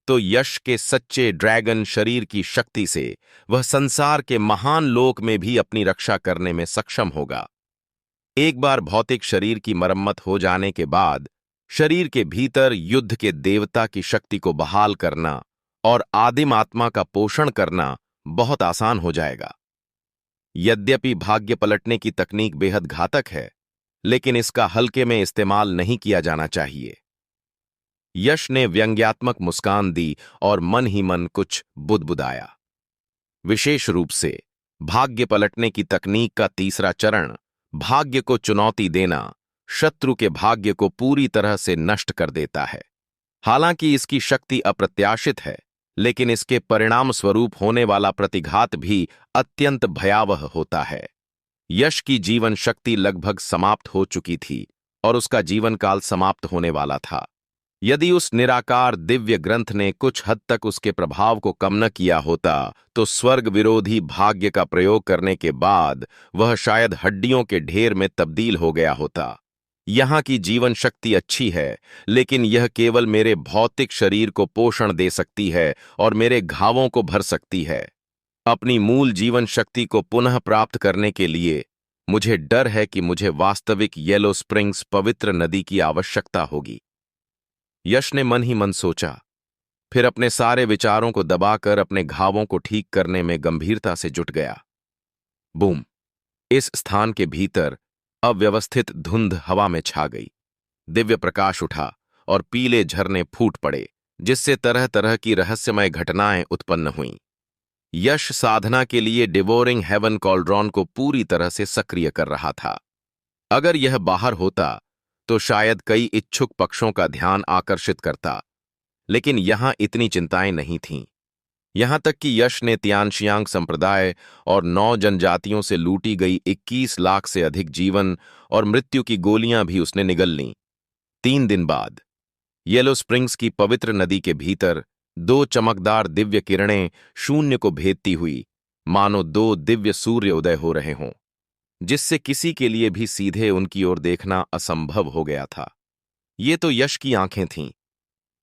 तो यश के सच्चे ड्रैगन शरीर की शक्ति से वह संसार के महान लोक में भी अपनी रक्षा करने में सक्षम होगा। एक बार भौतिक शरीर की मरम्मत हो जाने के बाद शरीर के भीतर युद्ध के देवता की शक्ति को बहाल करना और आदिम आत्मा का पोषण करना बहुत आसान हो जाएगा। यद्यपि भाग्य पलटने की तकनीक बेहद घातक है, लेकिन इसका हल्के में इस्तेमाल नहीं किया जाना चाहिए। यश ने व्यंग्यात्मक मुस्कान दी और मन ही मन कुछ बुदबुदाया। विशेष रूप से भाग्य पलटने की तकनीक का तीसरा चरण, भाग्य को चुनौती देना, शत्रु के भाग्य को पूरी तरह से नष्ट कर देता है। हालांकि इसकी शक्ति अप्रत्याशित है, लेकिन इसके परिणाम स्वरूप होने वाला प्रतिघात भी अत्यंत भयावह होता है। यश की जीवन शक्ति लगभग समाप्त हो चुकी थी और उसका जीवन काल समाप्त होने वाला था। यदि उस निराकार दिव्य ग्रंथ ने कुछ हद तक उसके प्रभाव को कम न किया होता, तो स्वर्ग विरोधी भाग्य का प्रयोग करने के बाद वह शायद हड्डियों के ढेर में तब्दील हो गया होता। यहाँ की जीवन शक्ति अच्छी है, लेकिन यह केवल मेरे भौतिक शरीर को पोषण दे सकती है और मेरे घावों को भर सकती है। अपनी मूल जीवन शक्ति को पुनः प्राप्त करने के लिए मुझे डर है कि मुझे वास्तविक येलो स्प्रिंग्स पवित्र नदी की आवश्यकता होगी। यश ने मन ही मन सोचा, फिर अपने सारे विचारों को दबाकर अपने घावों को ठीक करने में गंभीरता से जुट गया। बूम! इस स्थान के भीतर अव्यवस्थित धुंध हवा में छा गई। दिव्य प्रकाश उठा और पीले झरने फूट पड़े, जिससे तरह तरह की रहस्यमय घटनाएं उत्पन्न हुईं। यश साधना के लिए डिवोरिंग हेवन कॉल्ड्रॉन को पूरी तरह से सक्रिय कर रहा था। अगर यह बाहर होता तो शायद कई इच्छुक पक्षों का ध्यान आकर्षित करता, लेकिन यहां इतनी चिंताएं नहीं थीं। यहां तक कि यश ने तियानशियांग संप्रदाय और 9 जनजातियों से लूटी गई 21 लाख से अधिक जीवन और मृत्यु की गोलियां भी उसने निगल लीं। 3 दिन बाद येलो स्प्रिंग्स की पवित्र नदी के भीतर 2 चमकदार दिव्य किरणें शून्य को भेदती हुई मानो 2 दिव्य सूर्य उदय हो रहे हों, जिससे किसी के लिए भी सीधे उनकी ओर देखना असंभव हो गया था। ये तो यश की आंखें थीं।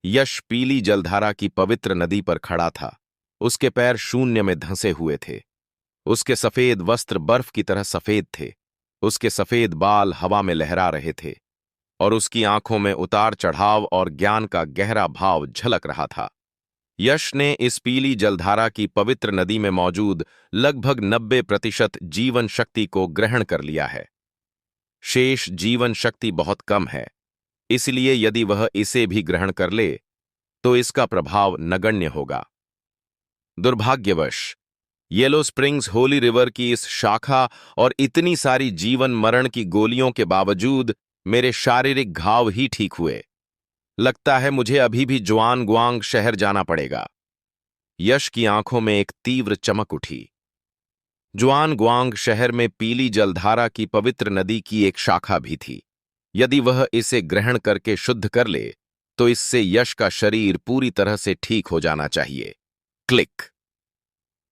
यश पीली जलधारा की पवित्र नदी पर खड़ा था। उसके पैर शून्य में धंसे हुए थे। उसके सफेद वस्त्र बर्फ की तरह सफेद थे। उसके सफेद बाल हवा में लहरा रहे थे और उसकी आंखों में उतार चढ़ाव और ज्ञान का गहरा भाव झलक रहा था। यश ने इस पीली जलधारा की पवित्र नदी में मौजूद लगभग 90% जीवन शक्ति को ग्रहण कर लिया है। शेष जीवन शक्ति बहुत कम है, इसलिए यदि वह इसे भी ग्रहण कर ले तो इसका प्रभाव नगण्य होगा। दुर्भाग्यवश येलो स्प्रिंग्स होली रिवर की इस शाखा और इतनी सारी जीवन मरण की गोलियों के बावजूद मेरे शारीरिक घाव ही ठीक हुए। लगता है मुझे अभी भी जुआनग्वांग शहर जाना पड़ेगा। यश की आंखों में एक तीव्र चमक उठी। जुआनग्वांग शहर में पीली जलधारा की पवित्र नदी की एक शाखा भी थी। यदि वह इसे ग्रहण करके शुद्ध कर ले तो इससे यश का शरीर पूरी तरह से ठीक हो जाना चाहिए। क्लिक!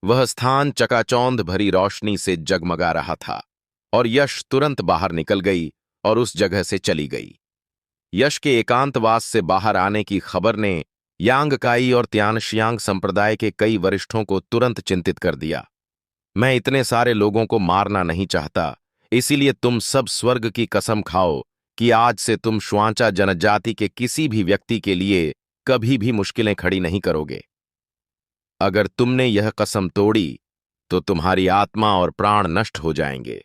वह स्थान चकाचौंध भरी रोशनी से जगमगा रहा था और यश तुरंत बाहर निकल गई और उस जगह से चली गई। यश के एकांतवास से बाहर आने की खबर ने यांगकाई और तियानशियांग संप्रदाय के कई वरिष्ठों को तुरंत चिंतित कर दिया। मैं इतने सारे लोगों को मारना नहीं चाहता, इसीलिए तुम सब स्वर्ग की कसम खाओ कि आज से तुम श्वांचा जनजाति के किसी भी व्यक्ति के लिए कभी भी मुश्किलें खड़ी नहीं करोगे। अगर तुमने यह कसम तोड़ी तो तुम्हारी आत्मा और प्राण नष्ट हो जाएंगे।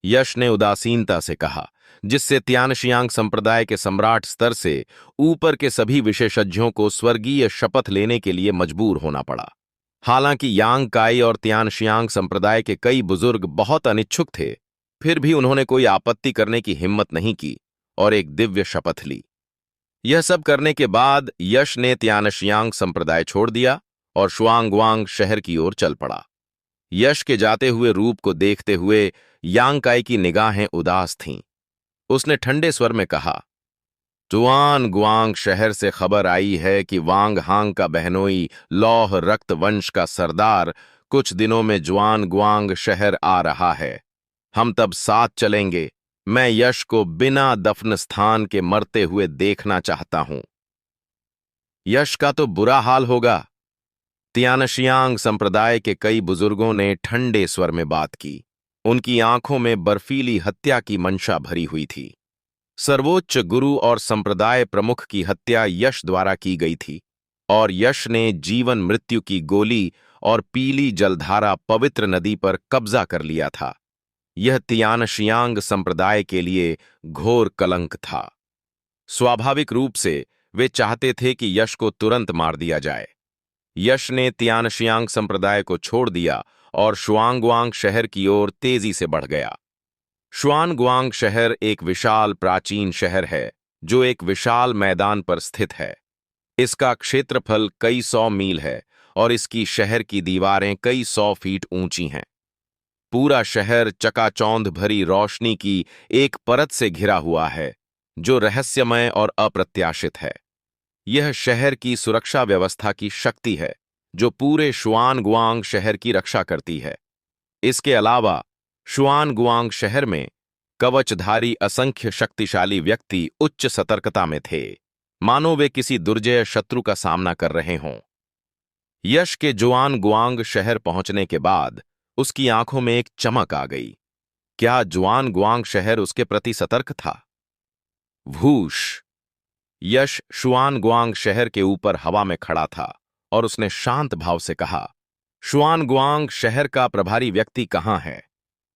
यश ने उदासीनता से कहा, जिससे तियानशियांग संप्रदाय के सम्राट स्तर से ऊपर के सभी विशेषज्ञों को स्वर्गीय शपथ लेने के लिए मजबूर होना पड़ा। हालांकि यांगकाई और तियानशियांग संप्रदाय के कई बुजुर्ग बहुत अनिच्छुक थे, फिर भी उन्होंने कोई आपत्ति करने की हिम्मत नहीं की और एक दिव्य शपथ ली। यह सब करने के बाद यश ने तियानशियांग संप्रदाय छोड़ दिया और शुआंगवांग शहर की ओर चल पड़ा। यश के जाते हुए रूप को देखते हुए यांगकाई की निगाहें उदास थीं। उसने ठंडे स्वर में कहा, जुआनग्वांग शहर से खबर आई है कि वांग हांग का बहनोई लौह रक्त वंश का सरदार कुछ दिनों में जुआनग्वांग शहर आ रहा है। हम तब साथ चलेंगे। मैं यश को बिना दफन स्थान के मरते हुए देखना चाहता हूं। यश का तो बुरा हाल होगा। तियानशियांग संप्रदाय के कई बुजुर्गों ने ठंडे स्वर में बात की। उनकी आंखों में बर्फीली हत्या की मंशा भरी हुई थी। सर्वोच्च गुरु और संप्रदाय प्रमुख की हत्या यश द्वारा की गई थी, और यश ने जीवन मृत्यु की गोली और पीली जलधारा पवित्र नदी पर कब्जा कर लिया था। यह तियानशियांग संप्रदाय के लिए घोर कलंक था। स्वाभाविक रूप से वे चाहते थे कि यश को तुरंत मार दिया जाए। यश ने तियानशियांग संप्रदाय को छोड़ दिया और शुआंगवांग शहर की ओर तेजी से बढ़ गया। शुआनगुआंग शहर एक विशाल प्राचीन शहर है जो एक विशाल मैदान पर स्थित है। इसका क्षेत्रफल कई सौ मील है और इसकी शहर की दीवारें कई सौ फीट ऊंची हैं। पूरा शहर चकाचौंध भरी रोशनी की एक परत से घिरा हुआ है जो रहस्यमय और अप्रत्याशित है। यह शहर की सुरक्षा व्यवस्था की शक्ति है जो पूरे शुआनगुआंग शहर की रक्षा करती है। इसके अलावा शुआनगुआंग शहर में कवचधारी असंख्य शक्तिशाली व्यक्ति उच्च सतर्कता में थे, मानो वे किसी दुर्जय शत्रु का सामना कर रहे हों। यश के जुआनगुआंग शहर पहुंचने के बाद उसकी आंखों में एक चमक आ गई। क्या जुआनगुआंग शहर उसके प्रति सतर्क था? वूश! यश शुआनगुआंग शहर के ऊपर हवा में खड़ा था और उसने शांत भाव से कहा, शुआनगुआंग शहर का प्रभारी व्यक्ति कहाँ है?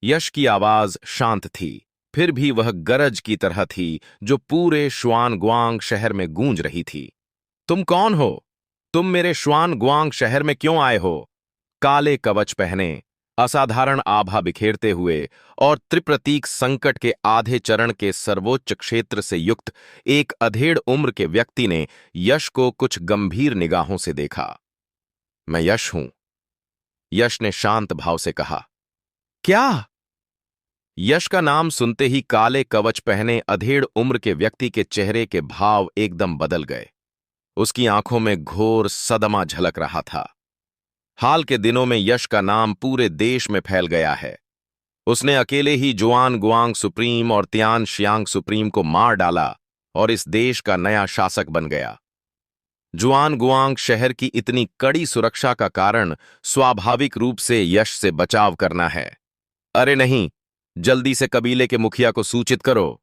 यश की आवाज शांत थी, फिर भी वह गरज की तरह थी जो पूरे शुआनगुआंग शहर में गूंज रही थी। तुम कौन हो? तुम मेरे शुआनगुआंग शहर में क्यों आए हो? काले कवच पहने, असाधारण आभा बिखेरते हुए और त्रिप्रतीक संकट के आधे चरण के सर्वोच्च क्षेत्र से युक्त एक अधेड़ उम्र के व्यक्ति ने यश को कुछ गंभीर निगाहों से देखा। मैं यश हूं, यश ने शांत भाव से कहा। क्या? यश का नाम सुनते ही काले कवच पहने अधेड़ उम्र के व्यक्ति के चेहरे के भाव एकदम बदल गए। उसकी आंखों में घोर सदमा झलक रहा था। हाल के दिनों में यश का नाम पूरे देश में फैल गया है। उसने अकेले ही जुआनगुआंग सुप्रीम और तियानशियांग सुप्रीम को मार डाला और इस देश का नया शासक बन गया। जुआनगुआंग शहर की इतनी कड़ी सुरक्षा का कारण स्वाभाविक रूप से यश से बचाव करना है। अरे नहीं, जल्दी से कबीले के मुखिया को सूचित करो।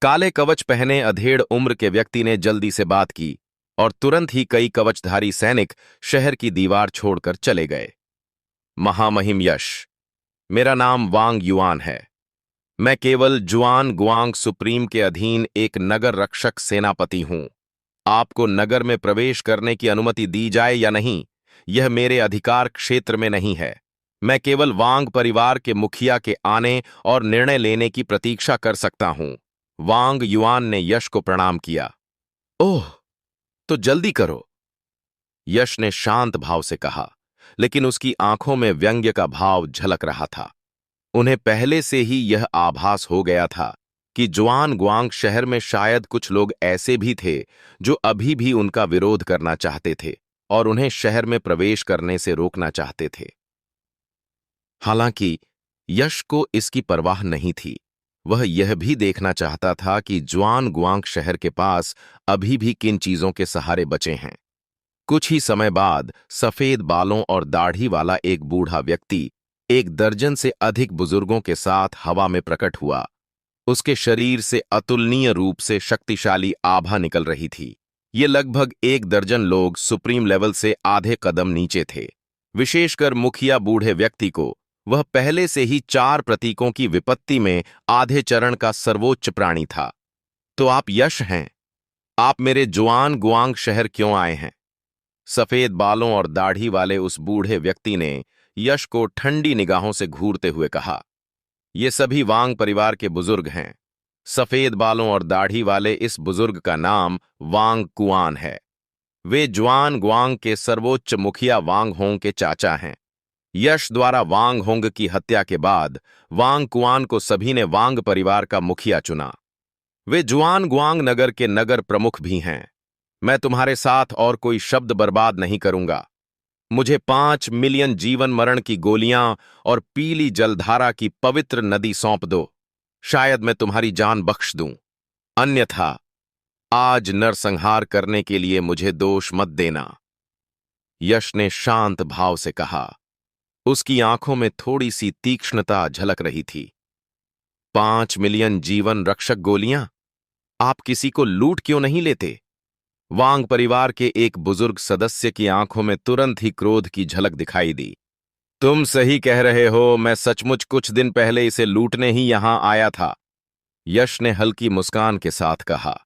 काले कवच पहने अधेड़ उम्र के व्यक्ति ने जल्दी से बात की और तुरंत ही कई कवचधारी सैनिक शहर की दीवार छोड़कर चले गए। महामहिम यश, मेरा नाम वांग युआन है। मैं केवल जुआनगुआंग सुप्रीम के अधीन एक नगर रक्षक सेनापति हूं। आपको नगर में प्रवेश करने की अनुमति दी जाए या नहीं, यह मेरे अधिकार क्षेत्र में नहीं है। मैं केवल वांग परिवार के मुखिया के आने और निर्णय लेने की प्रतीक्षा कर सकता हूं। वांग युआन ने यश को प्रणाम किया। ओह, तो जल्दी करो, यश ने शांत भाव से कहा, लेकिन उसकी आंखों में व्यंग्य का भाव झलक रहा था। उन्हें पहले से ही यह आभास हो गया था कि जुआनगुआंग शहर में शायद कुछ लोग ऐसे भी थे जो अभी भी उनका विरोध करना चाहते थे और उन्हें शहर में प्रवेश करने से रोकना चाहते थे। हालांकि यश को इसकी परवाह नहीं थी। वह यह भी देखना चाहता था कि जुआनगुआंग शहर के पास अभी भी किन चीजों के सहारे बचे हैं। कुछ ही समय बाद सफेद बालों और दाढ़ी वाला एक बूढ़ा व्यक्ति एक दर्जन से अधिक बुजुर्गों के साथ हवा में प्रकट हुआ। उसके शरीर से अतुलनीय रूप से शक्तिशाली आभा निकल रही थी। ये लगभग एक दर्जन लोग सुप्रीम लेवल से आधे कदम नीचे थे। विशेषकर मुखिया बूढ़े व्यक्ति को वह पहले से ही 4 प्रतीकों की विपत्ति में आधे चरण का सर्वोच्च प्राणी था। तो आप यश हैं? आप मेरे जुआनगुआंग शहर क्यों आए हैं? सफेद बालों और दाढ़ी वाले उस बूढ़े व्यक्ति ने यश को ठंडी निगाहों से घूरते हुए कहा। ये सभी वांग परिवार के बुजुर्ग हैं। सफेद बालों और दाढ़ी वाले इस बुजुर्ग का नाम वांग कुआन है। वे जुआनगुआंग के सर्वोच्च मुखिया वांग होंग के चाचा हैं। यश द्वारा वांग होंग की हत्या के बाद वांग कुआन को सभी ने वांग परिवार का मुखिया चुना। वे जुआनगुआंग नगर के नगर प्रमुख भी हैं। मैं तुम्हारे साथ और कोई शब्द बर्बाद नहीं करूंगा। मुझे 5 मिलियन जीवन मरण की गोलियां और पीली जलधारा की पवित्र नदी सौंप दो। शायद मैं तुम्हारी जान बख्श दूं। अन्यथा आज नरसंहार करने के लिए मुझे दोष मत देना। यश ने शांत भाव से कहा। उसकी आंखों में थोड़ी सी तीक्ष्णता झलक रही थी। 5 मिलियन जीवन रक्षक गोलियां? आप किसी को लूट क्यों नहीं लेते? वांग परिवार के एक बुजुर्ग सदस्य की आंखों में तुरंत ही क्रोध की झलक दिखाई दी। तुम सही कह रहे हो, मैं सचमुच कुछ दिन पहले इसे लूटने ही यहां आया था। यश ने हल्की मुस्कान के साथ कहा।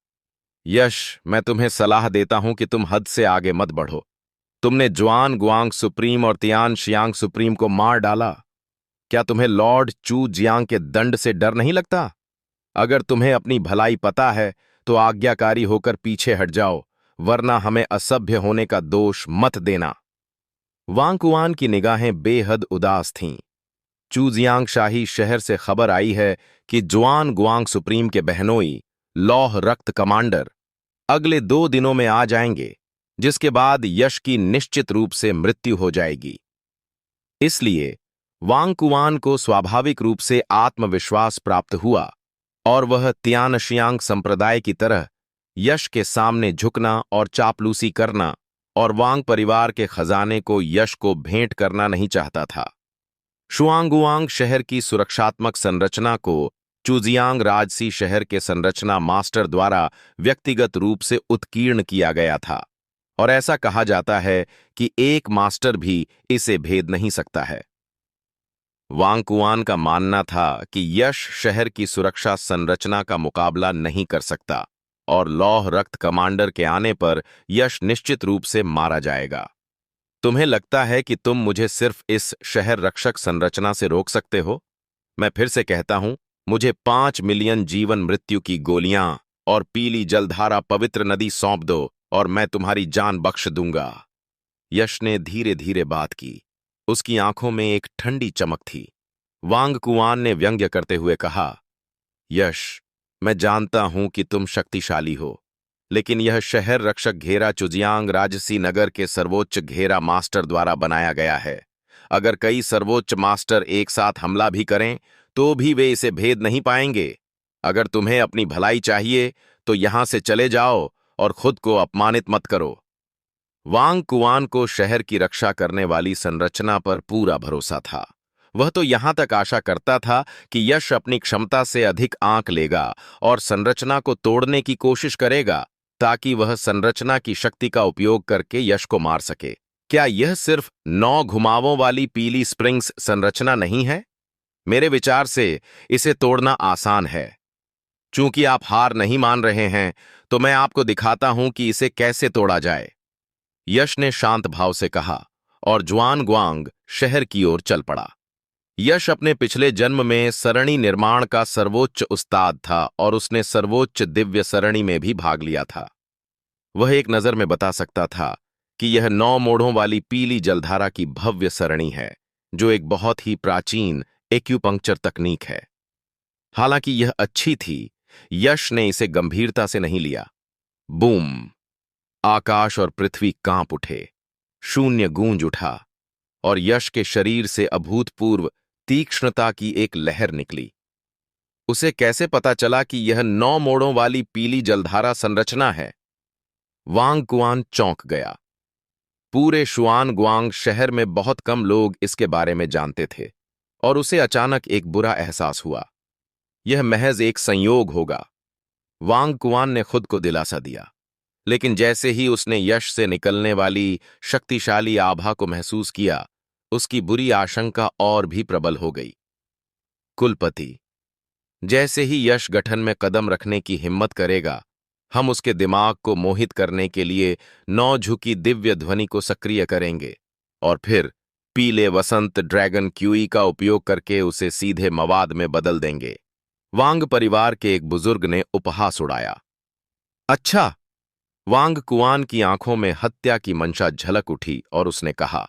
यश, मैं तुम्हें सलाह देता हूं कि तुम हद से आगे मत बढ़ो। तुमने जुआन गुआंग सुप्रीम और तियान शियांग सुप्रीम को मार डाला। क्या तुम्हें लॉर्ड चू जियांग के दंड से डर नहीं लगता? अगर तुम्हें अपनी भलाई पता है तो आज्ञाकारी होकर पीछे हट जाओ, वरना हमें असभ्य होने का दोष मत देना। वांग कुआन की निगाहें बेहद उदास थीं। चूजियांग शाही शहर से खबर आई है कि जुआन गुआंग सुप्रीम के बहनोई लौह रक्त कमांडर अगले 2 दिनों में आ जाएंगे, जिसके बाद यश की निश्चित रूप से मृत्यु हो जाएगी। इसलिए वांग कुआन को स्वाभाविक रूप से आत्मविश्वास प्राप्त हुआ और वह तियानशियांग संप्रदाय की तरह यश के सामने झुकना और चापलूसी करना और वांग परिवार के खजाने को यश को भेंट करना नहीं चाहता था। शुआंगुआंग शहर की सुरक्षात्मक संरचना को चूजियांग राजसी शहर के संरचना मास्टर द्वारा व्यक्तिगत रूप से उत्कीर्ण किया गया था, और ऐसा कहा जाता है कि एक मास्टर भी इसे भेद नहीं सकता है। वांग कुआन का मानना था कि यश शहर की सुरक्षा संरचना का मुकाबला नहीं कर सकता और लौह रक्त कमांडर के आने पर यश निश्चित रूप से मारा जाएगा। तुम्हें लगता है कि तुम मुझे सिर्फ इस शहर रक्षक संरचना से रोक सकते हो? मैं फिर से कहता हूं, मुझे 5 मिलियन जीवन मृत्यु की गोलियां और पीली जलधारा पवित्र नदी सौंप दो और मैं तुम्हारी जान बख्श दूंगा। यश ने धीरे धीरे बात की। उसकी आंखों में एक ठंडी चमक थी। वांग कुआन ने व्यंग्य करते हुए कहा, यश, मैं जानता हूं कि तुम शक्तिशाली हो, लेकिन यह शहर रक्षक घेरा चुजियांग राजसी नगर के सर्वोच्च घेरा मास्टर द्वारा बनाया गया है। अगर कई सर्वोच्च मास्टर एक साथ हमला भी करें तो भी वे इसे भेद नहीं पाएंगे। अगर तुम्हें अपनी भलाई चाहिए तो यहां से चले जाओ और खुद को अपमानित मत करो। वांग कुआन को शहर की रक्षा करने वाली संरचना पर पूरा भरोसा था। वह तो यहां तक आशा करता था कि यश अपनी क्षमता से अधिक आंक लेगा और संरचना को तोड़ने की कोशिश करेगा, ताकि वह संरचना की शक्ति का उपयोग करके यश को मार सके। क्या यह सिर्फ 9 घुमावों वाली पीली स्प्रिंग्स संरचना नहीं है? मेरे विचार से इसे तोड़ना आसान है। चूंकि आप हार नहीं मान रहे हैं, तो मैं आपको दिखाता हूं कि इसे कैसे तोड़ा जाए। यश ने शांत भाव से कहा और जुआन गुआंग शहर की ओर चल पड़ा। यश अपने पिछले जन्म में सरणी निर्माण का सर्वोच्च उस्ताद था और उसने सर्वोच्च दिव्य सरणी में भी भाग लिया था। वह एक नजर में बता सकता था कि यह 9 मोड़ों वाली पीली जलधारा की भव्य सरणी है, जो एक बहुत ही प्राचीन एक्यूपंक्चर तकनीक है। हालांकि यह अच्छी थी, यश ने इसे गंभीरता से नहीं लिया। बूम! आकाश और पृथ्वी कांप उठे, शून्य गूंज उठा और यश के शरीर से अभूतपूर्व तीक्ष्णता की एक लहर निकली। उसे कैसे पता चला कि यह 9 मोड़ों वाली पीली जलधारा संरचना है? वांग कुआन चौंक गया। पूरे शुआन गुआंग शहर में बहुत कम लोग इसके बारे में जानते थे और उसे अचानक एक बुरा एहसास हुआ। यह महज एक संयोग होगा, वांग कुआन ने खुद को दिलासा दिया। लेकिन जैसे ही उसने यश से निकलने वाली शक्तिशाली आभा को महसूस किया, उसकी बुरी आशंका और भी प्रबल हो गई। कुलपति, जैसे ही यश गठन में कदम रखने की हिम्मत करेगा, हम उसके दिमाग को मोहित करने के लिए 9 झुकी दिव्य ध्वनि को सक्रिय करेंगे और फिर पीले वसंत ड्रैगन क्यूई का उपयोग करके उसे सीधे मवाद में बदल देंगे। वांग परिवार के एक बुजुर्ग ने उपहास उड़ाया। अच्छा! वांग कुआन की आंखों में हत्या की मंशा झलक उठी और उसने कहा,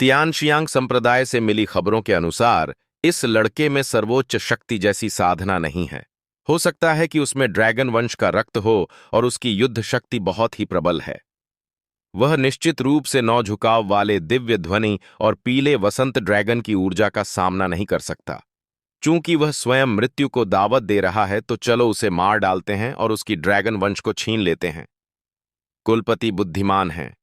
तियानशियांग संप्रदाय से मिली खबरों के अनुसार इस लड़के में सर्वोच्च शक्ति जैसी साधना नहीं है। हो सकता है कि उसमें ड्रैगन वंश का रक्त हो और उसकी युद्ध शक्ति बहुत ही प्रबल है। वह निश्चित रूप से 9 झुकाव वाले दिव्य ध्वनि और पीले वसंत ड्रैगन की ऊर्जा का सामना नहीं कर सकता। चूंकि वह स्वयं मृत्यु को दावत दे रहा है तो चलो उसे मार डालते हैं और उसकी ड्रैगन वंश को छीन लेते हैं। कुलपति बुद्धिमान हैं।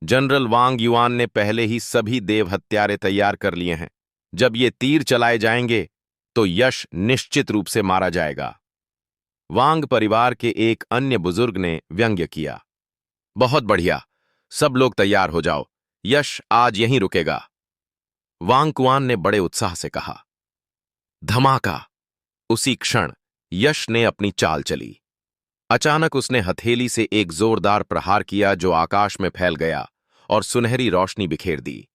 जनरल वांग युआन ने पहले ही सभी देव हत्यारे तैयार कर लिए हैं। जब ये तीर चलाए जाएंगे तो यश निश्चित रूप से मारा जाएगा। वांग परिवार के एक अन्य बुजुर्ग ने व्यंग्य किया। बहुत बढ़िया, सब लोग तैयार हो जाओ, यश आज यहीं रुकेगा। वांग कुआन ने बड़े उत्साह से कहा। धमाका! उसी क्षण यश ने अपनी चाल चली। अचानक उसने हथेली से एक जोरदार प्रहार किया जो आकाश में फैल गया और सुनहरी रोशनी बिखेर दी।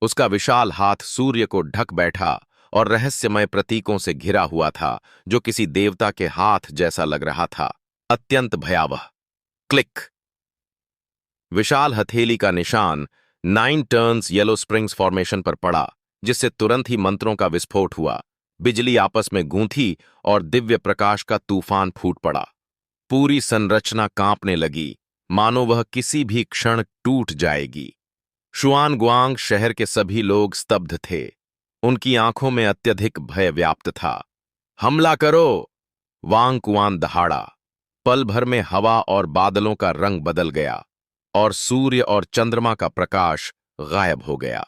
उसका विशाल हाथ सूर्य को ढक बैठा और रहस्यमय प्रतीकों से घिरा हुआ था जो किसी देवता के हाथ जैसा लग रहा था। अत्यंत भयावह। क्लिक! विशाल हथेली का निशान 9 टर्न्स येलो स्प्रिंग्स फॉर्मेशन पर पड़ा, जिससे तुरंत ही मंत्रों का विस्फोट हुआ। बिजली आपस में गूंथी और दिव्य प्रकाश का तूफान फूट पड़ा। पूरी संरचना कांपने लगी, मानो वह किसी भी क्षण टूट जाएगी। शुआनगुआंग शहर के सभी लोग स्तब्ध थे। उनकी आंखों में अत्यधिक भय व्याप्त था। हमला करो! वांग कुआन दहाड़ा। पल भर में हवा और बादलों का रंग बदल गया और सूर्य और चंद्रमा का प्रकाश गायब हो गया।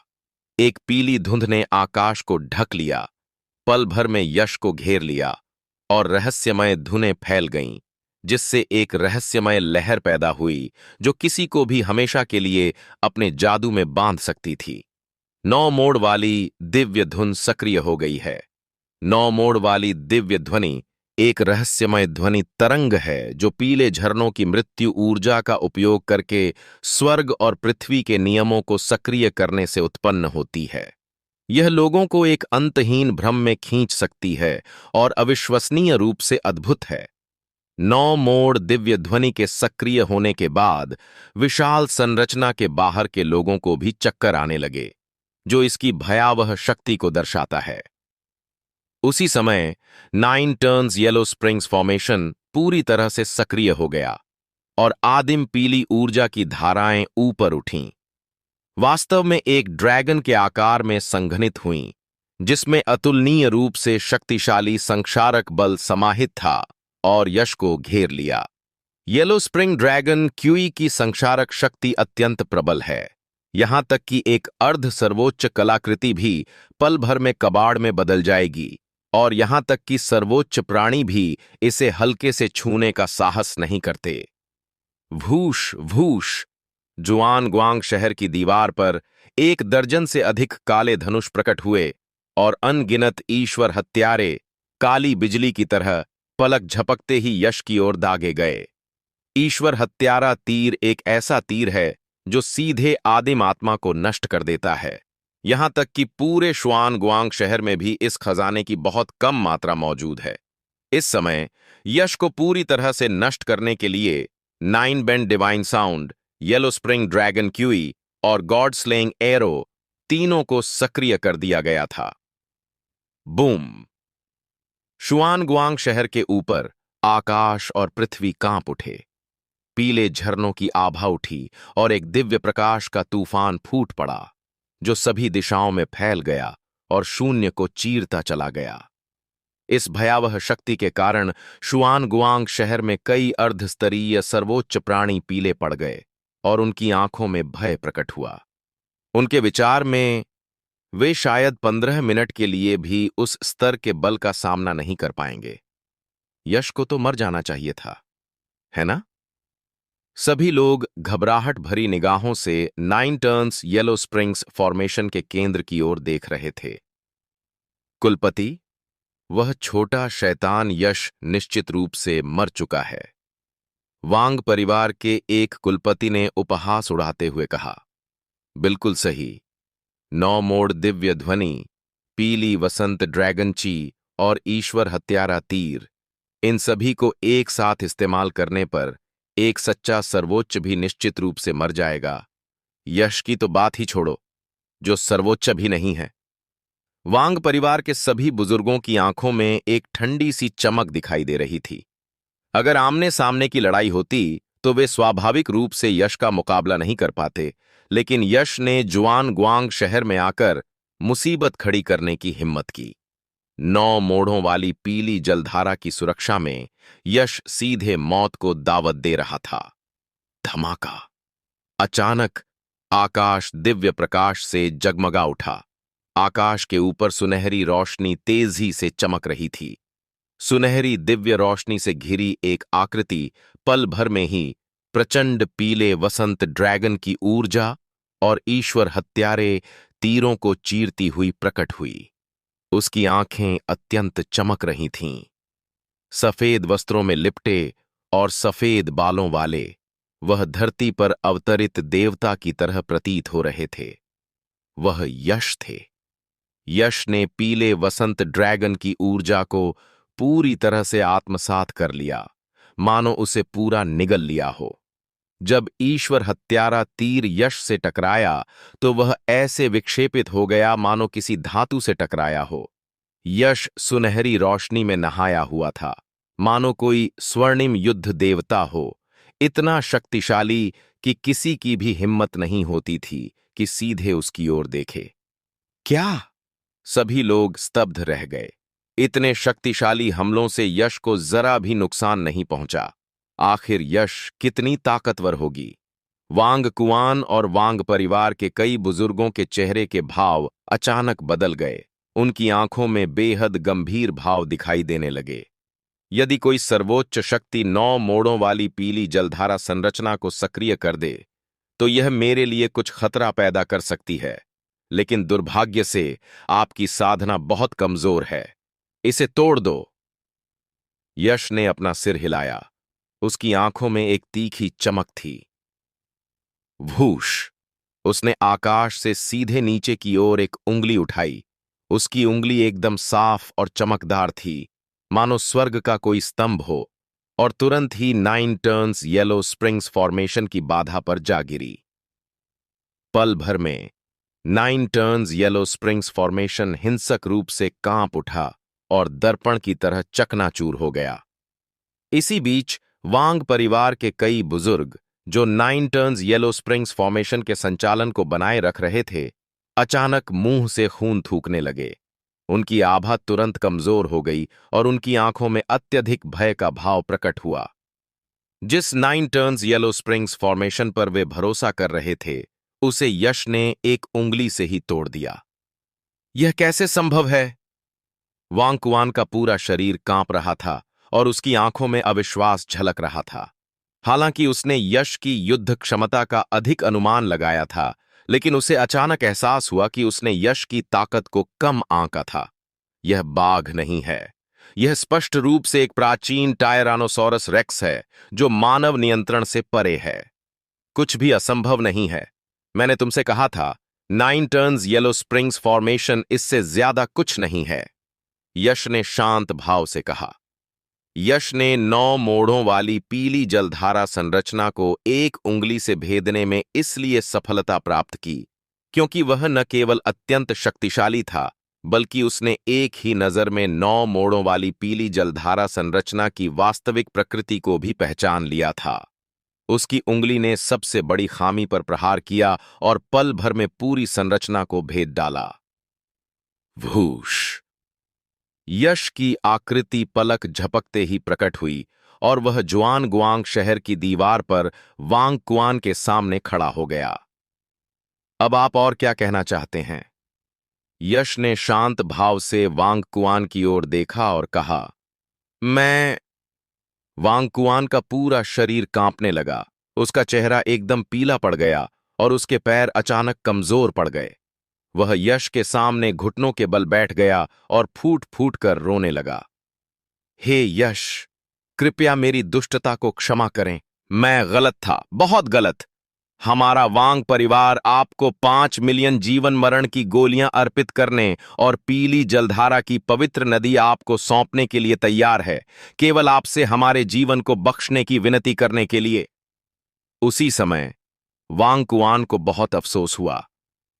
एक पीली धुंध ने आकाश को ढक लिया। पल भर में यश को घेर लिया और रहस्यमय धुनें फैल गईं, जिससे एक रहस्यमय लहर पैदा हुई जो किसी को भी हमेशा के लिए अपने जादू में बांध सकती थी। 9 मोड़ वाली दिव्य धुन सक्रिय हो गई है। 9 मोड़ वाली दिव्य ध्वनि एक रहस्यमय ध्वनि तरंग है जो पीले झरनों की मृत्यु ऊर्जा का उपयोग करके स्वर्ग और पृथ्वी के नियमों को सक्रिय करने से उत्पन्न होती है। यह लोगों को एक अंतहीन भ्रम में खींच सकती है और अविश्वसनीय रूप से अद्भुत है। 9 मोड़ दिव्य ध्वनि के सक्रिय होने के बाद विशाल संरचना के बाहर के लोगों को भी चक्कर आने लगे, जो इसकी भयावह शक्ति को दर्शाता है। उसी समय 9 टर्न्स येलो स्प्रिंग्स फॉर्मेशन पूरी तरह से सक्रिय हो गया और आदिम पीली ऊर्जा की धाराएं ऊपर उठीं। वास्तव में एक ड्रैगन के आकार में संघनित हुईं, जिसमें अतुलनीय रूप से शक्तिशाली संक्षारक बल समाहित था और यश को घेर लिया। येलो स्प्रिंग ड्रैगन क्यूई की संक्षारक शक्ति अत्यंत प्रबल है। यहां तक कि एक अर्ध सर्वोच्च कलाकृति भी पल भर में कबाड़ में बदल जाएगी और यहां तक कि सर्वोच्च प्राणी भी इसे हल्के से छूने का साहस नहीं करते। भूश भूश! जुआनगुआंग शहर की दीवार पर 1 दर्जन से अधिक काले धनुष प्रकट हुए और अनगिनत ईश्वर हत्यारे काली बिजली की तरह पलक झपकते ही यश की ओर दागे गए। ईश्वर हत्यारा तीर एक ऐसा तीर है जो सीधे आदिम आत्मा को नष्ट कर देता है। यहां तक कि पूरे शुआनगुआंग शहर में भी इस खजाने की बहुत कम मात्रा मौजूद है। इस समय यश को पूरी तरह से नष्ट करने के लिए 9 bend divine sound, yellow spring dragon QE और गॉड स्लेइंग एरो तीनों को सक्रिय कर दिया गया था। बूम! शुआनगुआंग शहर के ऊपर आकाश और पृथ्वी कांप उठे। पीले झरनों की आभा उठी और एक दिव्य प्रकाश का तूफान फूट पड़ा, जो सभी दिशाओं में फैल गया और शून्य को चीरता चला गया। इस भयावह शक्ति के कारण शुआनगुआंग शहर में कई अर्धस्तरीय सर्वोच्च प्राणी पीले पड़ गए और उनकी आंखों में भय प्रकट हुआ। उनके विचार में वे शायद 15 मिनट के लिए भी उस स्तर के बल का सामना नहीं कर पाएंगे। यश को तो मर जाना चाहिए था, है ना? सभी लोग घबराहट भरी निगाहों से 9 टर्न्स येलो स्प्रिंग्स फॉर्मेशन के केंद्र की ओर देख रहे थे। कुलपति, वह छोटा शैतान यश निश्चित रूप से मर चुका है। वांग परिवार के एक कुलपति ने उपहास उड़ाते हुए कहा। बिल्कुल सही। 9 मोड़ दिव्य ध्वनि, पीली वसंत ड्रैगनची और ईश्वर हत्यारा तीर, इन सभी को एक साथ इस्तेमाल करने पर एक सच्चा सर्वोच्च भी निश्चित रूप से मर जाएगा। यश की तो बात ही छोड़ो, जो सर्वोच्च भी नहीं है। वांग परिवार के सभी बुजुर्गों की आंखों में एक ठंडी सी चमक दिखाई दे रही थी। अगर आमने सामने की लड़ाई होती तो वे स्वाभाविक रूप से यश का मुकाबला नहीं कर पाते, लेकिन यश ने जुआनगुआंग शहर में आकर मुसीबत खड़ी करने की हिम्मत की। 9 मोड़ों वाली पीली जलधारा की सुरक्षा में यश सीधे मौत को दावत दे रहा था। धमाका! अचानक आकाश दिव्य प्रकाश से जगमगा उठा। आकाश के ऊपर सुनहरी रोशनी तेजी से चमक रही थी। सुनहरी दिव्य रोशनी से घिरी एक आकृति पल भर में ही प्रचंड पीले वसंत ड्रैगन की ऊर्जा और ईश्वर हत्यारे तीरों को चीरती हुई प्रकट हुई। उसकी आंखें अत्यंत चमक रही थीं। सफेद वस्त्रों में लिपटे और सफेद बालों वाले वह धरती पर अवतरित देवता की तरह प्रतीत हो रहे थे। वह यश थे। यश ने पीले वसंत ड्रैगन की ऊर्जा को पूरी तरह से आत्मसात कर लिया, मानो उसे पूरा निगल लिया हो। जब ईश्वर हत्यारा तीर यश से टकराया तो वह ऐसे विक्षेपित हो गया मानो किसी धातु से टकराया हो। यश सुनहरी रोशनी में नहाया हुआ था, मानो कोई स्वर्णिम युद्ध देवता हो, इतना शक्तिशाली कि किसी की भी हिम्मत नहीं होती थी कि सीधे उसकी ओर देखे। क्या? सभी लोग स्तब्ध रह गए। इतने शक्तिशाली हमलों से यश को जरा भी नुकसान नहीं पहुंचा। आखिर यश कितनी ताकतवर होगी? वांग कुआन और वांग परिवार के कई बुजुर्गों के चेहरे के भाव अचानक बदल गए। उनकी आंखों में बेहद गंभीर भाव दिखाई देने लगे। यदि कोई सर्वोच्च शक्ति 9 मोड़ों वाली पीली जलधारा संरचना को सक्रिय कर दे तो यह मेरे लिए कुछ खतरा पैदा कर सकती है, लेकिन दुर्भाग्य से आपकी साधना बहुत कमजोर है। इसे तोड़ दो। यश ने अपना सिर हिलाया। उसकी आंखों में एक तीखी चमक थी। वूश! उसने आकाश से सीधे नीचे की ओर एक उंगली उठाई। उसकी उंगली एकदम साफ और चमकदार थी, मानो स्वर्ग का कोई स्तंभ हो, और तुरंत ही 9 टर्न्स येलो स्प्रिंग्स फॉर्मेशन की बाधा पर जा गिरी। पल भर में 9 टर्न्स येलो स्प्रिंग्स फॉर्मेशन हिंसक रूप से कांप उठा और दर्पण की तरह चकनाचूर हो गया। इसी बीच वांग परिवार के कई बुजुर्ग जो 9 टर्न्स येलो स्प्रिंग्स फॉर्मेशन के संचालन को बनाए रख रहे थे, अचानक मुंह से खून थूकने लगे। उनकी आभा तुरंत कमजोर हो गई और उनकी आंखों में अत्यधिक भय का भाव प्रकट हुआ। जिस 9 टर्न्स येलो स्प्रिंग्स फॉर्मेशन पर वे भरोसा कर रहे थे, उसे यश ने एक उंगली से ही तोड़ दिया। यह कैसे संभव है? वांग कुआन का पूरा शरीर कांप रहा था और उसकी आंखों में अविश्वास झलक रहा था। हालांकि उसने यश की युद्ध क्षमता का अधिक अनुमान लगाया था, लेकिन उसे अचानक एहसास हुआ कि उसने यश की ताकत को कम आंका था। यह बाघ नहीं है। यह स्पष्ट रूप से एक प्राचीन टायरानोसॉरस रेक्स है, जो मानव नियंत्रण से परे है। कुछ भी असंभव नहीं है। मैंने तुमसे कहा था, 9 टर्न्स येलो स्प्रिंग्स फॉर्मेशन इससे ज्यादा कुछ नहीं है। यश ने शांत भाव से कहा। यश ने 9 मोड़ों वाली पीली जलधारा संरचना को एक उंगली से भेदने में इसलिए सफलता प्राप्त की क्योंकि वह न केवल अत्यंत शक्तिशाली था, बल्कि उसने एक ही नजर में 9 मोड़ों वाली पीली जलधारा संरचना की वास्तविक प्रकृति को भी पहचान लिया था। उसकी उंगली ने सबसे बड़ी खामी पर प्रहार किया और पल भर में पूरी संरचना को भेद डाला। वूश! यश की आकृति पलक झपकते ही प्रकट हुई और वह जुआन गुआंग शहर की दीवार पर वांग कुआन के सामने खड़ा हो गया। अब आप और क्या कहना चाहते हैं? यश ने शांत भाव से वांग कुआन की ओर देखा और कहा, मैं। वांग कुआन का पूरा शरीर कांपने लगा। उसका चेहरा एकदम पीला पड़ गया और उसके पैर अचानक कमजोर पड़ गए। वह यश के सामने घुटनों के बल बैठ गया और फूट फूट कर रोने लगा। हे यश, कृपया मेरी दुष्टता को क्षमा करें। मैं गलत था, बहुत गलत। हमारा वांग परिवार आपको 5 मिलियन जीवन मरण की गोलियां अर्पित करने और पीली जलधारा की पवित्र नदी आपको सौंपने के लिए तैयार है, केवल आपसे हमारे जीवन को बख्शने की विनती करने के लिए। उसी समय वांग कुआन को बहुत अफसोस हुआ।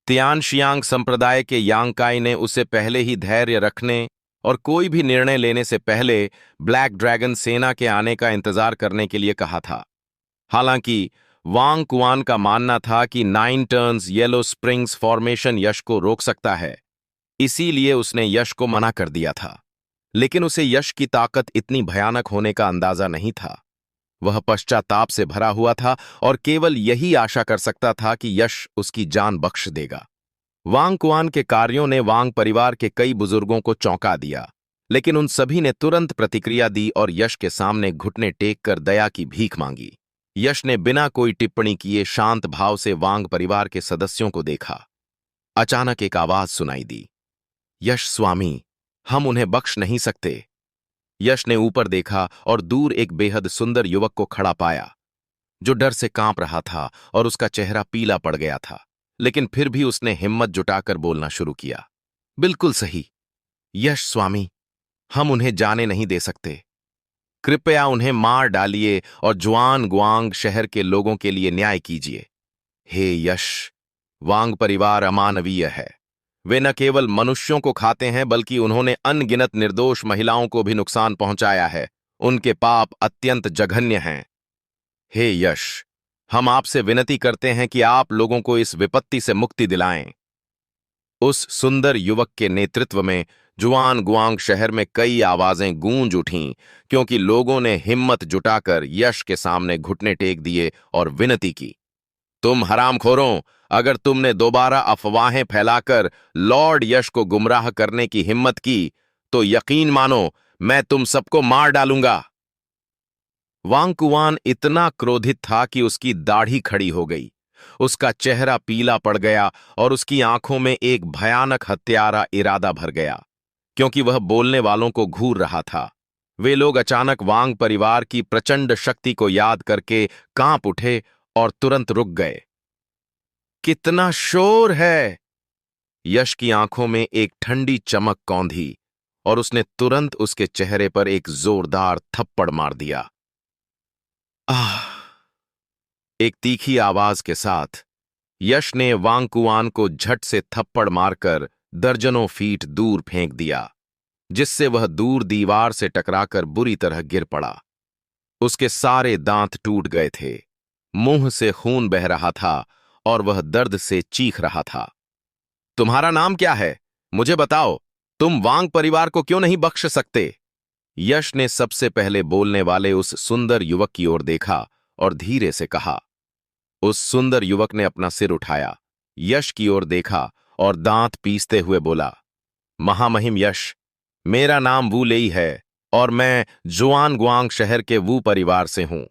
तियानशियांग संप्रदाय के यांगकाई ने उसे पहले ही धैर्य रखने और कोई भी निर्णय लेने से पहले ब्लैक ड्रैगन सेना के आने का इंतजार करने के लिए कहा था। हालांकि वांग कुआन का मानना था कि 9 टर्न्स येलो स्प्रिंग्स फॉर्मेशन यश को रोक सकता है, इसीलिए उसने यश को मना कर दिया था। लेकिन उसे यश की ताकत इतनी भयानक होने का अंदाजा नहीं था। वह पश्चाताप से भरा हुआ था और केवल यही आशा कर सकता था कि यश उसकी जान बख्श देगा। वांग कुआन के कार्यों ने वांग परिवार के कई बुजुर्गों को चौंका दिया, लेकिन उन सभी ने तुरंत प्रतिक्रिया दी और यश के सामने घुटने टेक कर दया की भीख मांगी। यश ने बिना कोई टिप्पणी किए शांत भाव से वांग परिवार के सदस्यों को देखा। अचानक एक आवाज सुनाई दी, यश स्वामी, हम उन्हें बख्श नहीं सकते। यश ने ऊपर देखा और दूर एक बेहद सुंदर युवक को खड़ा पाया, जो डर से कांप रहा था और उसका चेहरा पीला पड़ गया था। लेकिन फिर भी उसने हिम्मत जुटाकर बोलना शुरू किया, बिल्कुल सही यश स्वामी, हम उन्हें जाने नहीं दे सकते। कृपया उन्हें मार डालिए और जुआन गुआंग शहर के लोगों के लिए न्याय कीजिए। हे यश, वांग परिवार अमानवीय है। वे न केवल मनुष्यों को खाते हैं बल्कि उन्होंने अनगिनत निर्दोष महिलाओं को भी नुकसान पहुंचाया है। उनके पाप अत्यंत जघन्य हैं। हे यश, हम आपसे विनती करते हैं कि आप लोगों को इस विपत्ति से मुक्ति दिलाएं। उस सुंदर युवक के नेतृत्व में जुआन गुआंग शहर में कई आवाजें गूंज उठीं, क्योंकि लोगों ने हिम्मत जुटाकर यश के सामने घुटने टेक दिए और विनती की, तुम हरामखोरों, अगर तुमने दोबारा अफवाहें फैलाकर लॉर्ड यश को गुमराह करने की हिम्मत की, तो यकीन मानो मैं तुम सबको मार डालूंगा। वांग कुआन इतना क्रोधित था कि उसकी दाढ़ी खड़ी हो गई, उसका चेहरा पीला पड़ गया और उसकी आंखों में एक भयानक हत्यारा इरादा भर गया, क्योंकि वह बोलने वालों को घूर रहा था। वे लोग अचानक वांग परिवार की प्रचंड शक्ति को याद करके कांप उठे और तुरंत रुक गए। कितना शोर है! यश की आंखों में एक ठंडी चमक कौंधी और उसने तुरंत उसके चेहरे पर एक जोरदार थप्पड़ मार दिया। आह! एक तीखी आवाज के साथ यश ने वांग कुआन को झट से थप्पड़ मारकर दर्जनों फीट दूर फेंक दिया, जिससे वह दूर दीवार से टकराकर बुरी तरह गिर पड़ा। उसके सारे दांत टूट गए थे, मुंह से खून बह रहा था और वह दर्द से चीख रहा था। तुम्हारा नाम क्या है? मुझे बताओ, तुम वांग परिवार को क्यों नहीं बख्श सकते? यश ने सबसे पहले बोलने वाले उस सुंदर युवक की ओर देखा और धीरे से कहा। उस सुंदर युवक ने अपना सिर उठाया, यश की ओर देखा और दांत पीसते हुए बोला, महामहिम यश, मेरा नाम वू लेई है और मैं जुआन गुआंग शहर के वू परिवार से हूं।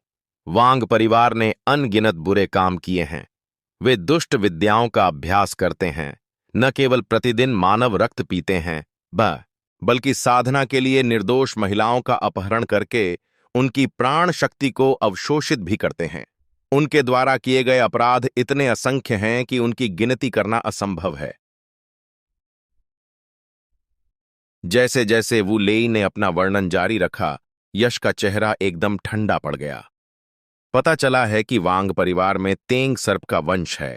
वांग परिवार ने अनगिनत बुरे काम किए हैं। वे दुष्ट विद्याओं का अभ्यास करते हैं, न केवल प्रतिदिन मानव रक्त पीते हैं, बल्कि साधना के लिए निर्दोष महिलाओं का अपहरण करके उनकी प्राण शक्ति को अवशोषित भी करते हैं। उनके द्वारा किए गए अपराध इतने असंख्य हैं कि उनकी गिनती करना असंभव है। जैसे जैसे वू लेई ने अपना वर्णन जारी रखा, यश का चेहरा एकदम ठंडा पड़ गया। पता चला है कि वांग परिवार में तेंग सर्प का वंश है।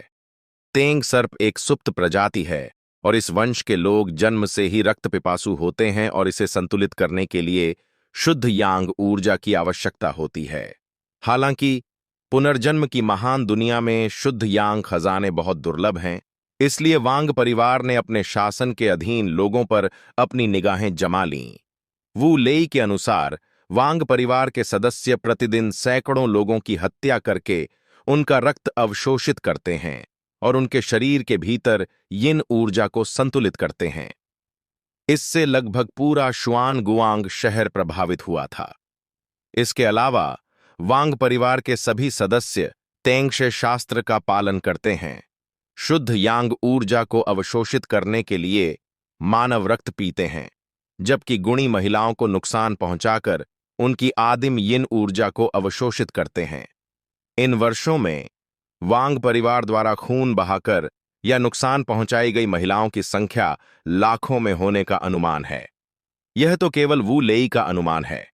तेंग सर्प एक सुप्त प्रजाति है और इस वंश के लोग जन्म से ही रक्त पिपासु होते हैं और इसे संतुलित करने के लिए शुद्ध यांग ऊर्जा की आवश्यकता होती है। हालांकि पुनर्जन्म की महान दुनिया में शुद्ध यांग खजाने बहुत दुर्लभ हैं, इसलिए वांग परिवार ने अपने शासन के अधीन लोगों पर अपनी निगाहें जमा लीं। वू लेई के अनुसार वांग परिवार के सदस्य प्रतिदिन सैकड़ों लोगों की हत्या करके उनका रक्त अवशोषित करते हैं और उनके शरीर के भीतर यिन ऊर्जा को संतुलित करते हैं। इससे लगभग पूरा शुआन गुआंग शहर प्रभावित हुआ था। इसके अलावा वांग परिवार के सभी सदस्य तेंगशे शास्त्र का पालन करते हैं। शुद्ध यांग ऊर्जा को अवशोषित करने के लिए मानव रक्त पीते हैं, जबकि गुणी महिलाओं को नुकसान पहुंचाकर उनकी आदिम यिन ऊर्जा को अवशोषित करते हैं। इन वर्षों में वांग परिवार द्वारा खून बहाकर या नुकसान पहुंचाई गई महिलाओं की संख्या लाखों में होने का अनुमान है। यह तो केवल वू लेई का अनुमान है,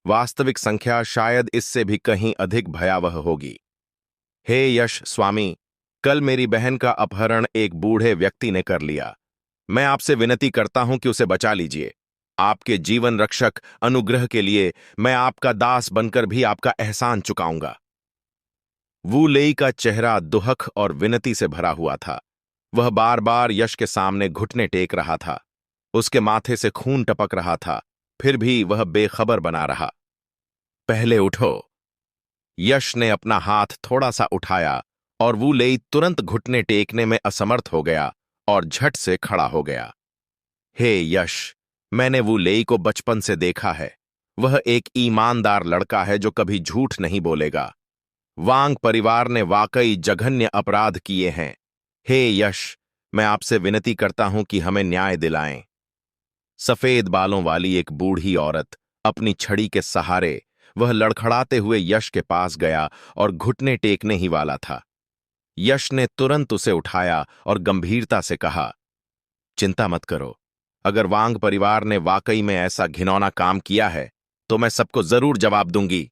वास्तविक संख्या शायद इससे भी कहीं अधिक भयावह होगी। हे यश स्वामी, कल मेरी बहन का अपहरण एक बूढ़े व्यक्ति ने कर लिया। मैं आपसे विनती करता हूं कि उसे बचा लीजिए। आपके जीवन रक्षक अनुग्रह के लिए मैं आपका दास बनकर भी आपका एहसान चुकाऊंगा। वू लेई का चेहरा दुहख और विनती से भरा हुआ था। वह बार बार यश के सामने घुटने टेक रहा था, उसके माथे से खून टपक रहा था, फिर भी वह बेखबर बना रहा। पहले उठो। यश ने अपना हाथ थोड़ा सा उठाया और वू लेई तुरंत घुटने टेकने में असमर्थ हो गया और झट से खड़ा हो गया। हे यश, मैंने वू लेई को बचपन से देखा है। वह एक ईमानदार लड़का है जो कभी झूठ नहीं बोलेगा। वांग परिवार ने वाकई जघन्य अपराध किए हैं। हे यश, मैं आपसे विनती करता हूं कि हमें न्याय दिलाएं। सफेद बालों वाली एक बूढ़ी औरत अपनी छड़ी के सहारे वह लड़खड़ाते हुए यश के पास गया और घुटने टेकने ही वाला था। यश ने तुरंत उसे उठाया और गंभीरता से कहा, चिंता मत करो। अगर वांग परिवार ने वाकई में ऐसा घिनौना काम किया है तो मैं सबको जरूर जवाब दूंगी।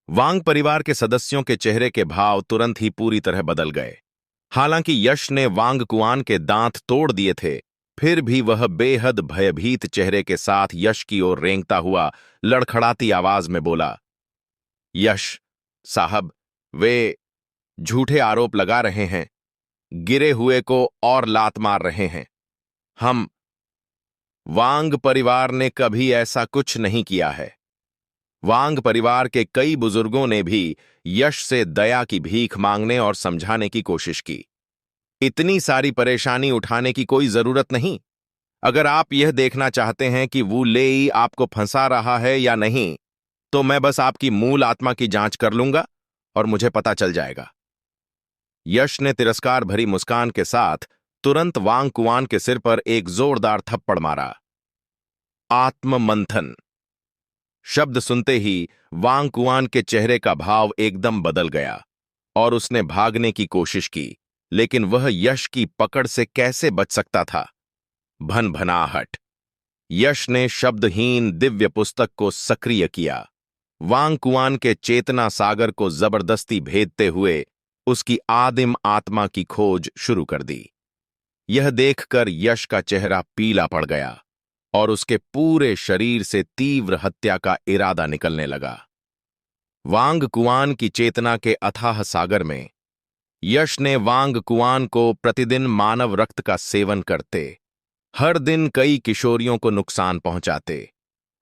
वांग परिवार के सदस्यों के चेहरे के भाव तुरंत ही पूरी तरह बदल गए। हालांकि यश ने वांग कुआन के दांत तोड़ दिए थे, फिर भी वह बेहद भयभीत चेहरे के साथ यश की ओर रेंगता हुआ लड़खड़ाती आवाज में बोला, यश साहब, वे झूठे आरोप लगा रहे हैं, गिरे हुए को और लात मार रहे हैं। हम वांग परिवार ने कभी ऐसा कुछ नहीं किया है। वांग परिवार के कई बुजुर्गों ने भी यश से दया की भीख मांगने और समझाने की कोशिश की। इतनी सारी परेशानी उठाने की कोई जरूरत नहीं। अगर आप यह देखना चाहते हैं कि वू लेई आपको फंसा रहा है या नहीं, तो मैं बस आपकी मूल आत्मा की जांच कर लूंगा और मुझे पता चल जाएगा। यश ने तिरस्कार भरी मुस्कान के साथ तुरंत वांग कुआन के सिर पर एक जोरदार थप्पड़ मारा। आत्म मंथन शब्द सुनते ही वांग कुआन के चेहरे का भाव एकदम बदल गया और उसने भागने की कोशिश की, लेकिन वह यश की पकड़ से कैसे बच सकता था। भनभनाहट। यश ने शब्दहीन दिव्य पुस्तक को सक्रिय किया। वांग कुआन के चेतना सागर को जबरदस्ती भेदते हुए उसकी आदिम आत्मा की खोज शुरू कर दी। यह देखकर यश का चेहरा पीला पड़ गया और उसके पूरे शरीर से तीव्र हत्या का इरादा निकलने लगा। वांग कुआन की चेतना के अथाह सागर में यश ने वांग कुआन को प्रतिदिन मानव रक्त का सेवन करते, हर दिन कई किशोरियों को नुकसान पहुंचाते,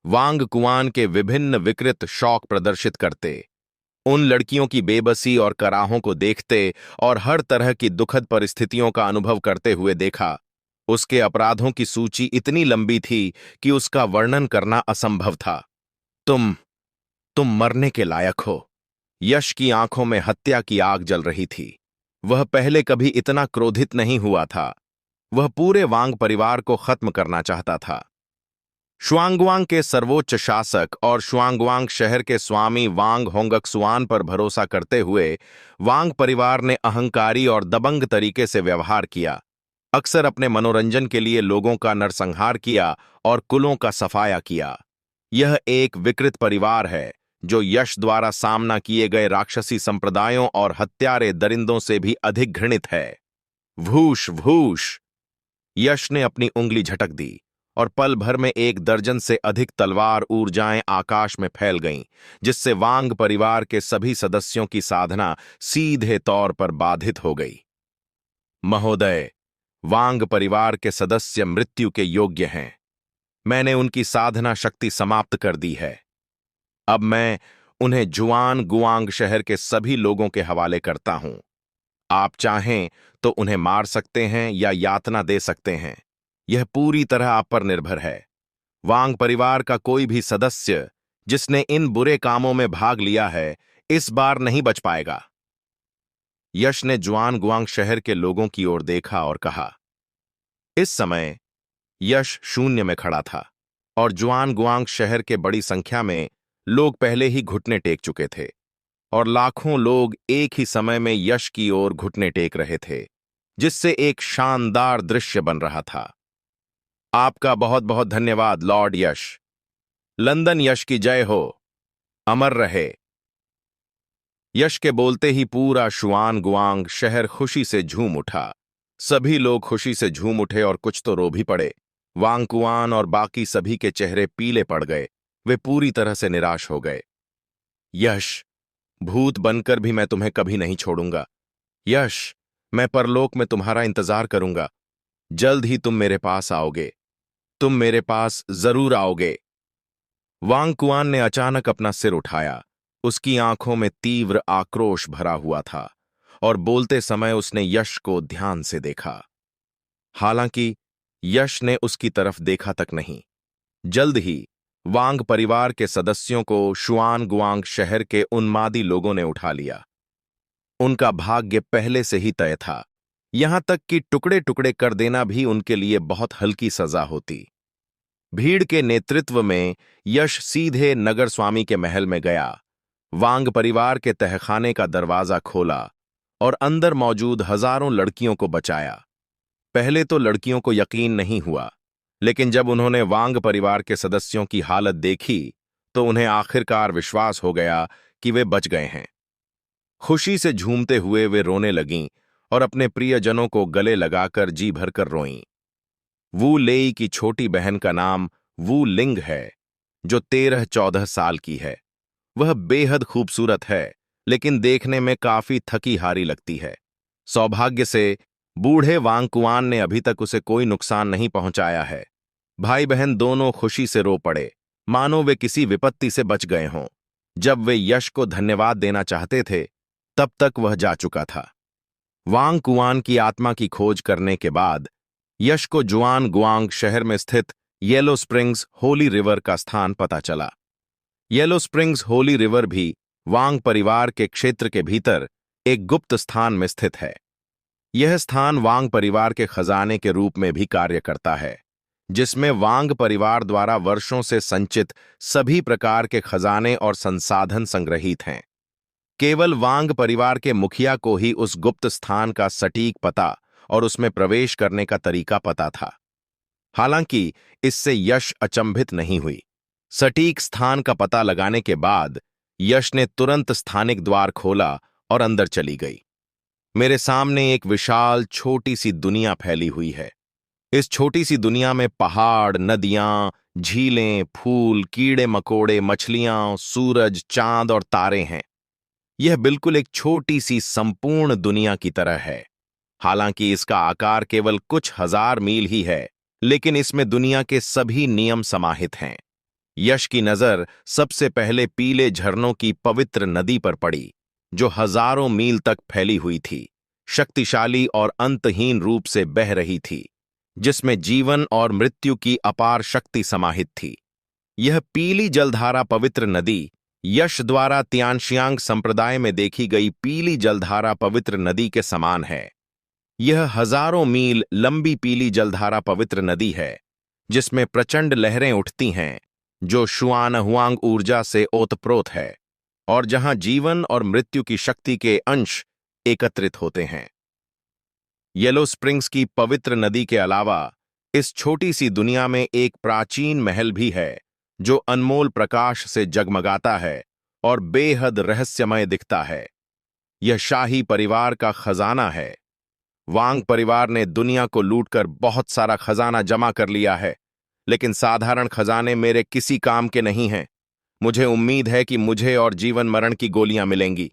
वांग कुआन के विभिन्न विकृत शौक प्रदर्शित करते, उन लड़कियों की बेबसी और कराहों को देखते और हर तरह की दुखद परिस्थितियों का अनुभव करते हुए देखा। उसके अपराधों की सूची इतनी लंबी थी कि उसका वर्णन करना असंभव था। तुम मरने के लायक हो। यश की आंखों में हत्या की आग जल रही थी। वह पहले कभी इतना क्रोधित नहीं हुआ था। वह पूरे वांग परिवार को खत्म करना चाहता था। शुआंगवांग के सर्वोच्च शासक और शुआंगवांग शहर के स्वामी वांग होंगक्सुआन पर भरोसा करते हुए वांग परिवार ने अहंकारी और दबंग तरीके से व्यवहार किया। अक्सर अपने मनोरंजन के लिए लोगों का नरसंहार किया और कुलों का सफाया किया। यह एक विकृत परिवार है जो यश द्वारा सामना किए गए राक्षसी संप्रदायों और हत्यारे दरिंदों से भी अधिक घृणित है। भूष भूष। यश ने अपनी उंगली झटक दी और पल भर में 1 दर्जन से अधिक तलवार ऊर्जाएं आकाश में फैल गईं, जिससे वांग परिवार के सभी सदस्यों की साधना सीधे तौर पर बाधित हो गई। महोदय, वांग परिवार के सदस्य मृत्यु के योग्य हैं। मैंने उनकी साधना शक्ति समाप्त कर दी है। अब मैं उन्हें जुआन गुआंग शहर के सभी लोगों के हवाले करता हूं। आप चाहें तो उन्हें मार सकते हैं या यातना दे सकते हैं। यह पूरी तरह आप पर निर्भर है। वांग परिवार का कोई भी सदस्य जिसने इन बुरे कामों में भाग लिया है, इस बार नहीं बच पाएगा। यश ने जुआन गुआंग शहर के लोगों की ओर देखा और कहा। इस समय यश शून्य में खड़ा था और जुआन गुआंग शहर के बड़ी संख्या में लोग पहले ही घुटने टेक चुके थे और लाखों लोग एक ही समय में यश की ओर घुटने टेक रहे थे, जिससे एक शानदार दृश्य बन रहा था। आपका बहुत बहुत धन्यवाद लॉर्ड यश। लंदन यश की जय हो। अमर रहे। यश के बोलते ही पूरा शुआन गुआंग शहर खुशी से झूम उठा। सभी लोग खुशी से झूम उठे और कुछ तो रो भी पड़े। वांग कुआन और बाकी सभी के चेहरे पीले पड़ गए। वे पूरी तरह से निराश हो गए। यश, भूत बनकर भी मैं तुम्हें कभी नहीं छोड़ूंगा। यश, मैं परलोक में तुम्हारा इंतजार करूंगा। जल्द ही तुम मेरे पास आओगे। तुम मेरे पास जरूर आओगे। वांग कुआन ने अचानक अपना सिर उठाया। उसकी आंखों में तीव्र आक्रोश भरा हुआ था और बोलते समय उसने यश को ध्यान से देखा। हालांकि यश ने उसकी तरफ देखा तक नहीं। जल्द ही वांग परिवार के सदस्यों को शुआन गुआंग शहर के उन्मादी लोगों ने उठा लिया। उनका भाग्य पहले से ही तय था, यहां तक कि टुकड़े टुकड़े कर देना भी उनके लिए बहुत हल्की सजा होती। भीड़ के नेतृत्व में यश सीधे नगर स्वामी के महल में गया। वांग परिवार के तहखाने का दरवाजा खोला और अंदर मौजूद हजारों लड़कियों को बचाया। पहले तो लड़कियों को यकीन नहीं हुआ, लेकिन जब उन्होंने वांग परिवार के सदस्यों की हालत देखी तो उन्हें आखिरकार विश्वास हो गया कि वे बच गए हैं। खुशी से झूमते हुए वे रोने लगीं और अपने प्रियजनों को गले लगाकर जी भरकर रोईं। वू लेई की छोटी बहन का नाम वू लिंग है, जो 13-14 साल की है। वह बेहद खूबसूरत है, लेकिन देखने में काफी थकी हारी लगती है। सौभाग्य से बूढ़े वांग कुआन ने अभी तक उसे कोई नुकसान नहीं पहुंचाया है। भाई बहन दोनों खुशी से रो पड़े, मानो वे किसी विपत्ति से बच गए हों। जब वे यश को धन्यवाद देना चाहते थे, तब तक वह जा चुका था। वांग कुआन की आत्मा की खोज करने के बाद यश को जुआन गुआंग शहर में स्थित येलो स्प्रिंग्स होली रिवर का स्थान पता चला। येलो स्प्रिंग्स होली रिवर भी वांग परिवार के क्षेत्र के भीतर एक गुप्त स्थान में स्थित है। यह स्थान वांग परिवार के खजाने के रूप में भी कार्य करता है, जिसमें वांग परिवार द्वारा वर्षों से संचित सभी प्रकार के खजाने और संसाधन संग्रहित हैं। केवल वांग परिवार के मुखिया को ही उस गुप्त स्थान का सटीक पता और उसमें प्रवेश करने का तरीका पता था। हालांकि इससे यश अचंभित नहीं हुई। सटीक स्थान का पता लगाने के बाद यश ने तुरंत स्थानिक द्वार खोला और अंदर चली गई। मेरे सामने एक विशाल छोटी सी दुनिया फैली हुई है। इस छोटी सी दुनिया में पहाड़, नदियां, झीलें, फूल, कीड़े मकोड़े, मछलियां, सूरज, चांद और तारे हैं। यह बिल्कुल एक छोटी सी संपूर्ण दुनिया की तरह है। हालांकि इसका आकार केवल कुछ हजार मील ही है, लेकिन इसमें दुनिया के सभी नियम समाहित हैं। यश की नजर सबसे पहले पीले झरनों की पवित्र नदी पर पड़ी, जो हजारों मील तक फैली हुई थी, शक्तिशाली और अंतहीन रूप से बह रही थी, जिसमें जीवन और मृत्यु की अपार शक्ति समाहित थी। यह पीली जलधारा पवित्र नदी यश द्वारा तियानशियांग संप्रदाय में देखी गई पीली जलधारा पवित्र नदी के समान है। यह हजारों मील लंबी पीली जलधारा पवित्र नदी है, जिसमें प्रचंड लहरें उठती हैं, जो शुआनहुआंग ऊर्जा से ओतप्रोत है और जहां जीवन और मृत्यु की शक्ति के अंश एकत्रित होते हैं। येलो स्प्रिंग्स की पवित्र नदी के अलावा इस छोटी सी दुनिया में एक प्राचीन महल भी है, जो अनमोल प्रकाश से जगमगाता है और बेहद रहस्यमय दिखता है। यह शाही परिवार का खजाना है। वांग परिवार ने दुनिया को लूटकर बहुत सारा खजाना जमा कर लिया है, लेकिन साधारण खजाने मेरे किसी काम के नहीं हैं। मुझे उम्मीद है कि मुझे और जीवन मरण की गोलियां मिलेंगी।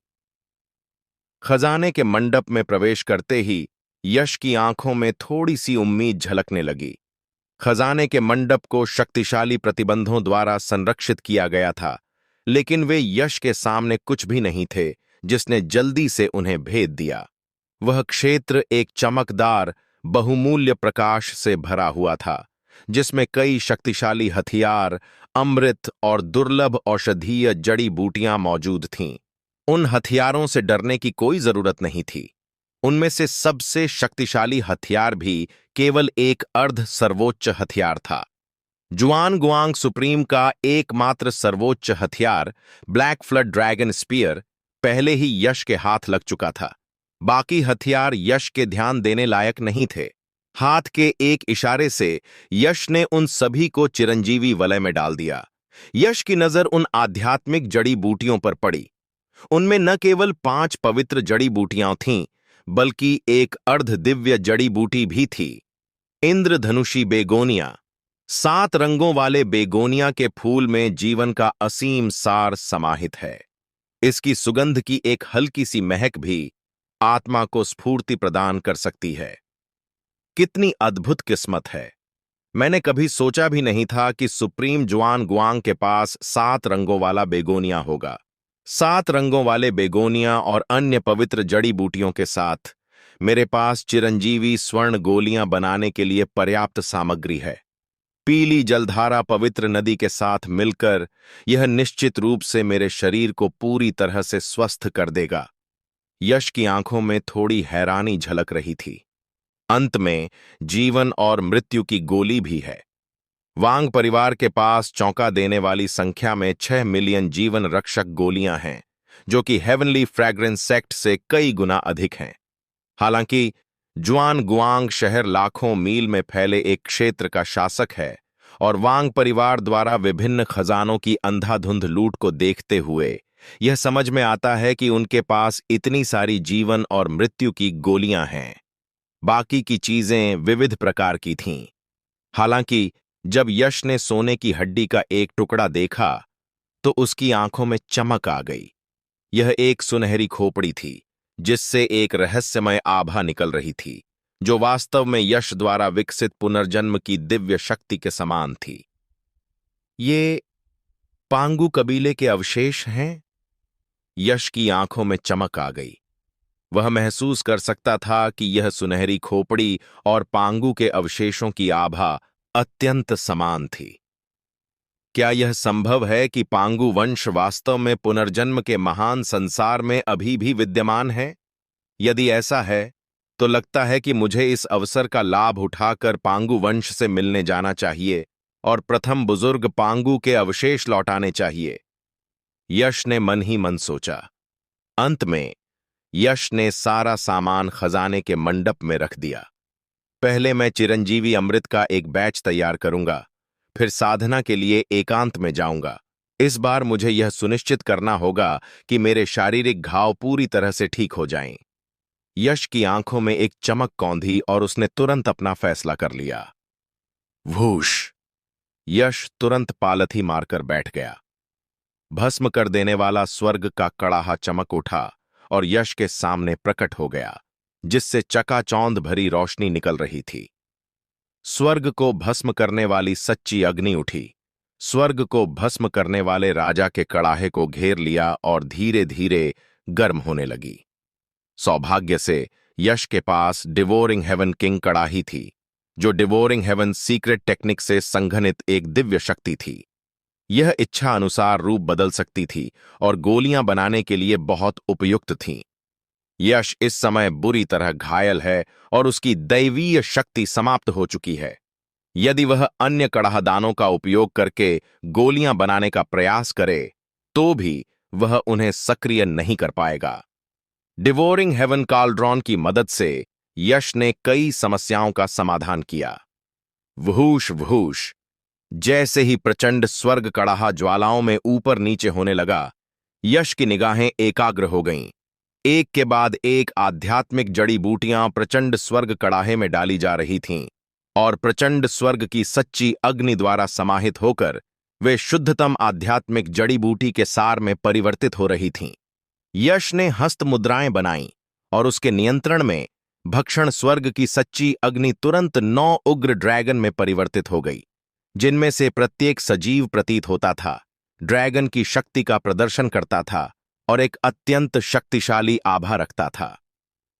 खजाने के मंडप में प्रवेश करते ही यश की आंखों में थोड़ी सी उम्मीद झलकने लगी। खजाने के मंडप को शक्तिशाली प्रतिबंधों द्वारा संरक्षित किया गया था, लेकिन वे यश के सामने कुछ भी नहीं थे, जिसने जल्दी से उन्हें भेद दिया। वह क्षेत्र एक चमकदार बहुमूल्य प्रकाश से भरा हुआ था, जिसमें कई शक्तिशाली हथियार, अमृत और दुर्लभ औषधीय जड़ी बूटियां मौजूद थीं। उन हथियारों से डरने की कोई जरूरत नहीं थी। उनमें से सबसे शक्तिशाली हथियार भी केवल एक अर्ध सर्वोच्च हथियार था। जुआन गुआंग सुप्रीम का एकमात्र सर्वोच्च हथियार ब्लैक फ्लड ड्रैगन स्पीयर पहले ही यश के हाथ लग चुका था। बाकी हथियार यश के ध्यान देने लायक नहीं थे। हाथ के एक इशारे से यश ने उन सभी को चिरंजीवी वलय में डाल दिया। यश की नजर उन आध्यात्मिक जड़ी बूटियों पर पड़ी। उनमें न केवल 5 पवित्र जड़ी बूटियां थीं, बल्कि एक अर्ध दिव्य जड़ी बूटी भी थी, इंद्रधनुषी बेगोनिया। 7 रंगों वाले बेगोनिया के फूल में जीवन का असीम सार समाहित है। इसकी सुगंध की एक हल्की सी महक भी आत्मा को स्फूर्ति प्रदान कर सकती है। कितनी अद्भुत किस्मत है। मैंने कभी सोचा भी नहीं था कि सुप्रीम जुआन गुआंग के पास 7 रंगों वाला बेगोनिया होगा। 7 रंगों वाले बेगोनिया और अन्य पवित्र जड़ी बूटियों के साथ मेरे पास चिरंजीवी स्वर्ण गोलियां बनाने के लिए पर्याप्त सामग्री है। पीली जलधारा पवित्र नदी के साथ मिलकर यह निश्चित रूप से मेरे शरीर को पूरी तरह से स्वस्थ कर देगा। यश की आंखों में थोड़ी हैरानी झलक रही थी। अंत में जीवन और मृत्यु की गोली भी है। वांग परिवार के पास चौंका देने वाली संख्या में 6 मिलियन जीवन रक्षक गोलियां हैं, जो कि हेवनली फ्रैग्रेंस सेक्ट से कई गुना अधिक हैं। हालांकि जुआन गुआंग शहर लाखों मील में फैले एक क्षेत्र का शासक है और वांग परिवार द्वारा विभिन्न खजानों की अंधाधुंध लूट को देखते हुए यह समझ में आता है कि उनके पास इतनी सारी जीवन और मृत्यु की गोलियां हैं। बाकी की चीजें विविध प्रकार की थीं। हालांकि जब यश ने सोने की हड्डी का एक टुकड़ा देखा तो उसकी आंखों में चमक आ गई। यह एक सुनहरी खोपड़ी थी जिससे एक रहस्यमय आभा निकल रही थी, जो वास्तव में यश द्वारा विकसित पुनर्जन्म की दिव्य शक्ति के समान थी। ये पांगू कबीले के अवशेष हैं? यश की आंखों में चमक आ गई। वह महसूस कर सकता था कि यह सुनहरी खोपड़ी और पांगू के अवशेषों की आभा अत्यंत समान थी। क्या यह संभव है कि पांगू वंश वास्तव में पुनर्जन्म के महान संसार में अभी भी विद्यमान है? यदि ऐसा है, तो लगता है कि मुझे इस अवसर का लाभ उठाकर पांगू वंश से मिलने जाना चाहिए और प्रथम बुजुर्ग पांगू के अवशेष लौटाने चाहिए। यश ने मन ही मन सोचा। अंत में यश ने सारा सामान खजाने के मंडप में रख दिया। पहले मैं चिरंजीवी अमृत का एक बैच तैयार करूंगा, फिर साधना के लिए एकांत में जाऊंगा। इस बार मुझे यह सुनिश्चित करना होगा कि मेरे शारीरिक घाव पूरी तरह से ठीक हो जाएं। यश की आंखों में एक चमक कौंधी और उसने तुरंत अपना फैसला कर लिया। वूश! यश तुरंत पालथी मारकर बैठ गया। भस्म कर देने वाला स्वर्ग का कड़ाहा चमक उठा और यश के सामने प्रकट हो गया, जिससे चकाचौंध भरी रोशनी निकल रही थी। स्वर्ग को भस्म करने वाली सच्ची अग्नि उठी, स्वर्ग को भस्म करने वाले राजा के कड़ाहे को घेर लिया और धीरे धीरे गर्म होने लगी। सौभाग्य से यश के पास डिवोरिंग हेवन किंग कड़ाही थी, जो डिवोरिंग हेवन सीक्रेट टेक्निक से संघनित एक दिव्य शक्ति थी। यह इच्छा अनुसार रूप बदल सकती थी और गोलियां बनाने के लिए बहुत उपयुक्त थीं। यश इस समय बुरी तरह घायल है और उसकी दैवीय शक्ति समाप्त हो चुकी है। यदि वह अन्य कड़ाहदानों का उपयोग करके गोलियां बनाने का प्रयास करे, तो भी वह उन्हें सक्रिय नहीं कर पाएगा। डिवोरिंग हेवन काल्ड्रॉन की मदद से यश ने कई समस्याओं का समाधान किया। वहूश वहूश! जैसे ही प्रचंड स्वर्ग कड़ाहा ज्वालाओं में ऊपर नीचे होने लगा, यश की निगाहें एकाग्र हो गईं। एक के बाद एक आध्यात्मिक जड़ी बूटियां प्रचंड स्वर्ग कड़ाहे में डाली जा रही थीं और प्रचंड स्वर्ग की सच्ची अग्नि द्वारा समाहित होकर वे शुद्धतम आध्यात्मिक जड़ी बूटी के सार में परिवर्तित हो रही थीं। यश ने हस्त मुद्राएं बनाईं और उसके नियंत्रण में भक्षण स्वर्ग की सच्ची अग्नि तुरंत 9 उग्र ड्रैगन में परिवर्तित हो गई, जिनमें से प्रत्येक सजीव प्रतीत होता था, ड्रैगन की शक्ति का प्रदर्शन करता था और एक अत्यंत शक्तिशाली आभा रखता था।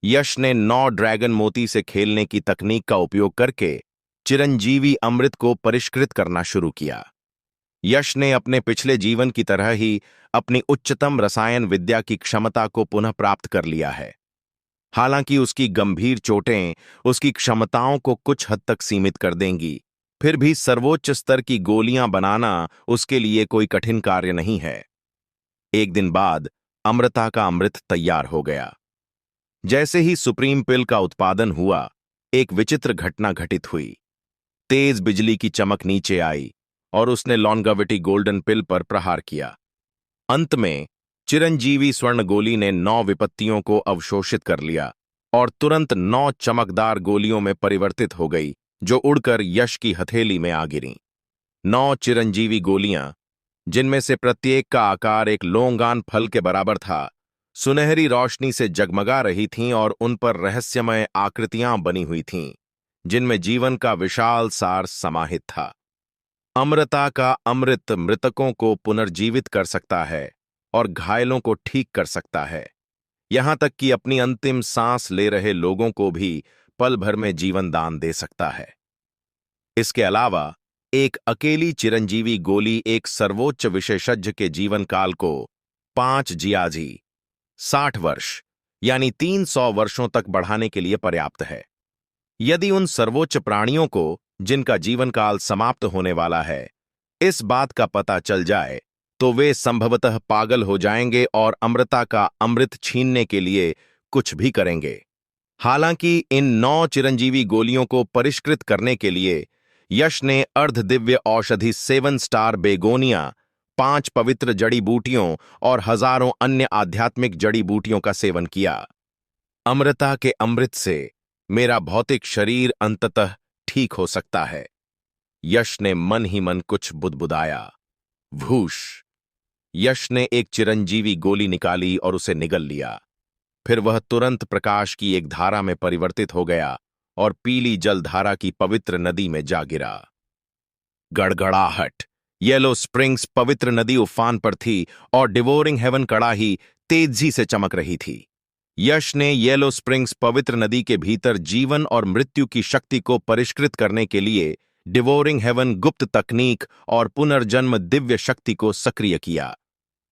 यश ने 9 ड्रैगन मोती से खेलने की तकनीक का उपयोग करके चिरंजीवी अमृत को परिष्कृत करना शुरू किया। यश ने अपने पिछले जीवन की तरह ही अपनी उच्चतम रसायन विद्या की क्षमता को पुनः प्राप्त कर लिया है। हालांकि उसकी गंभीर चोटें उसकी क्षमताओं को कुछ हद तक सीमित कर देंगी, फिर भी सर्वोच्च स्तर की गोलियां बनाना उसके लिए कोई कठिन कार्य नहीं है। एक दिन बाद अमृता का अमृत तैयार हो गया। जैसे ही सुप्रीम पिल का उत्पादन हुआ, एक विचित्र घटना घटित हुई। तेज बिजली की चमक नीचे आई और उसने लॉन्गेविटी गोल्डन पिल पर प्रहार किया। अंत में चिरंजीवी स्वर्ण गोली ने 9 विपत्तियों को अवशोषित कर लिया और तुरंत 9 चमकदार गोलियों में परिवर्तित हो गई, जो उड़कर यश की हथेली में आ गिरीं। 9 चिरंजीवी गोलियां, जिनमें से प्रत्येक का आकार एक लौंगान फल के बराबर था, सुनहरी रोशनी से जगमगा रही थीं और उन पर रहस्यमय आकृतियां बनी हुई थीं, जिनमें जीवन का विशाल सार समाहित था। अमृता का अमृत मृतकों को पुनर्जीवित कर सकता है और घायलों को ठीक कर सकता है, यहां तक कि अपनी अंतिम सांस ले रहे लोगों को भी पल भर में जीवन दान दे सकता है। इसके अलावा एक अकेली चिरंजीवी गोली एक सर्वोच्च विशेषज्ञ के जीवन काल को 5 जियाजी 60 वर्ष यानी 300 वर्षों तक बढ़ाने के लिए पर्याप्त है। यदि उन सर्वोच्च प्राणियों को, जिनका जीवन काल समाप्त होने वाला है, इस बात का पता चल जाए तो वे संभवतः पागल हो जाएंगे और अमृता का अमृत छीनने के लिए कुछ भी करेंगे। हालांकि इन 9 चिरंजीवी गोलियों को परिष्कृत करने के लिए यश ने अर्धदिव्य औषधि 7 स्टार बेगोनिया, 5 पवित्र जड़ी बूटियों और हजारों अन्य आध्यात्मिक जड़ी बूटियों का सेवन किया। अमृता के अमृत से मेरा भौतिक शरीर अंततः ठीक हो सकता है, यश ने मन ही मन कुछ बुदबुदाया। भूष! यश ने एक चिरंजीवी गोली निकाली और उसे निगल लिया। फिर वह तुरंत प्रकाश की एक धारा में परिवर्तित हो गया और पीली जलधारा की पवित्र नदी में जा गिरा। गड़गड़ाहट! येलो स्प्रिंग्स पवित्र नदी उफान पर थी और डिवोरिंग हेवन कड़ाही तेजी से चमक रही थी। यश ने येलो स्प्रिंग्स पवित्र नदी के भीतर जीवन और मृत्यु की शक्ति को परिष्कृत करने के लिए डिवोरिंग हेवन गुप्त तकनीक और पुनर्जन्म दिव्य शक्ति को सक्रिय किया।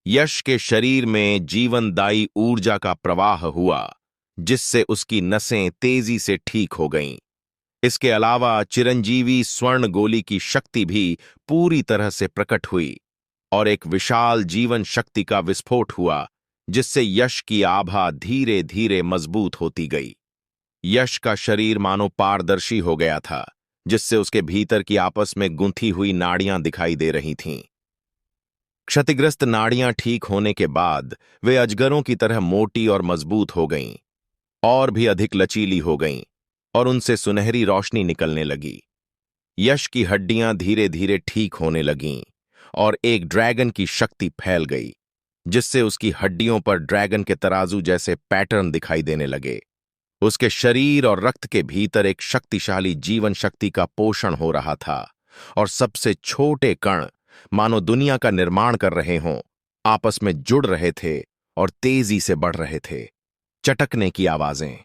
यश के शरीर में जीवनदायी ऊर्जा का प्रवाह हुआ, जिससे उसकी नसें तेजी से ठीक हो गईं। इसके अलावा चिरंजीवी स्वर्ण गोली की शक्ति भी पूरी तरह से प्रकट हुई और एक विशाल जीवन शक्ति का विस्फोट हुआ, जिससे यश की आभा धीरे धीरे मजबूत होती गई। यश का शरीर मानो पारदर्शी हो गया था, जिससे उसके भीतर की आपस में गुंथी हुई नाड़ियां दिखाई दे रही थीं। क्षतिग्रस्त नाड़ियां ठीक होने के बाद वे अजगरों की तरह मोटी और मजबूत हो गईं, और भी अधिक लचीली हो गईं, और उनसे सुनहरी रोशनी निकलने लगी। यश की हड्डियां धीरे धीरे ठीक होने लगीं और एक ड्रैगन की शक्ति फैल गई, जिससे उसकी हड्डियों पर ड्रैगन के तराजू जैसे पैटर्न दिखाई देने लगे। उसके शरीर और रक्त के भीतर एक शक्तिशाली जीवन शक्ति का पोषण हो रहा था, और सबसे छोटे कण, मानो दुनिया का निर्माण कर रहे हों, आपस में जुड़ रहे थे और तेजी से बढ़ रहे थे। चटकने की आवाजें।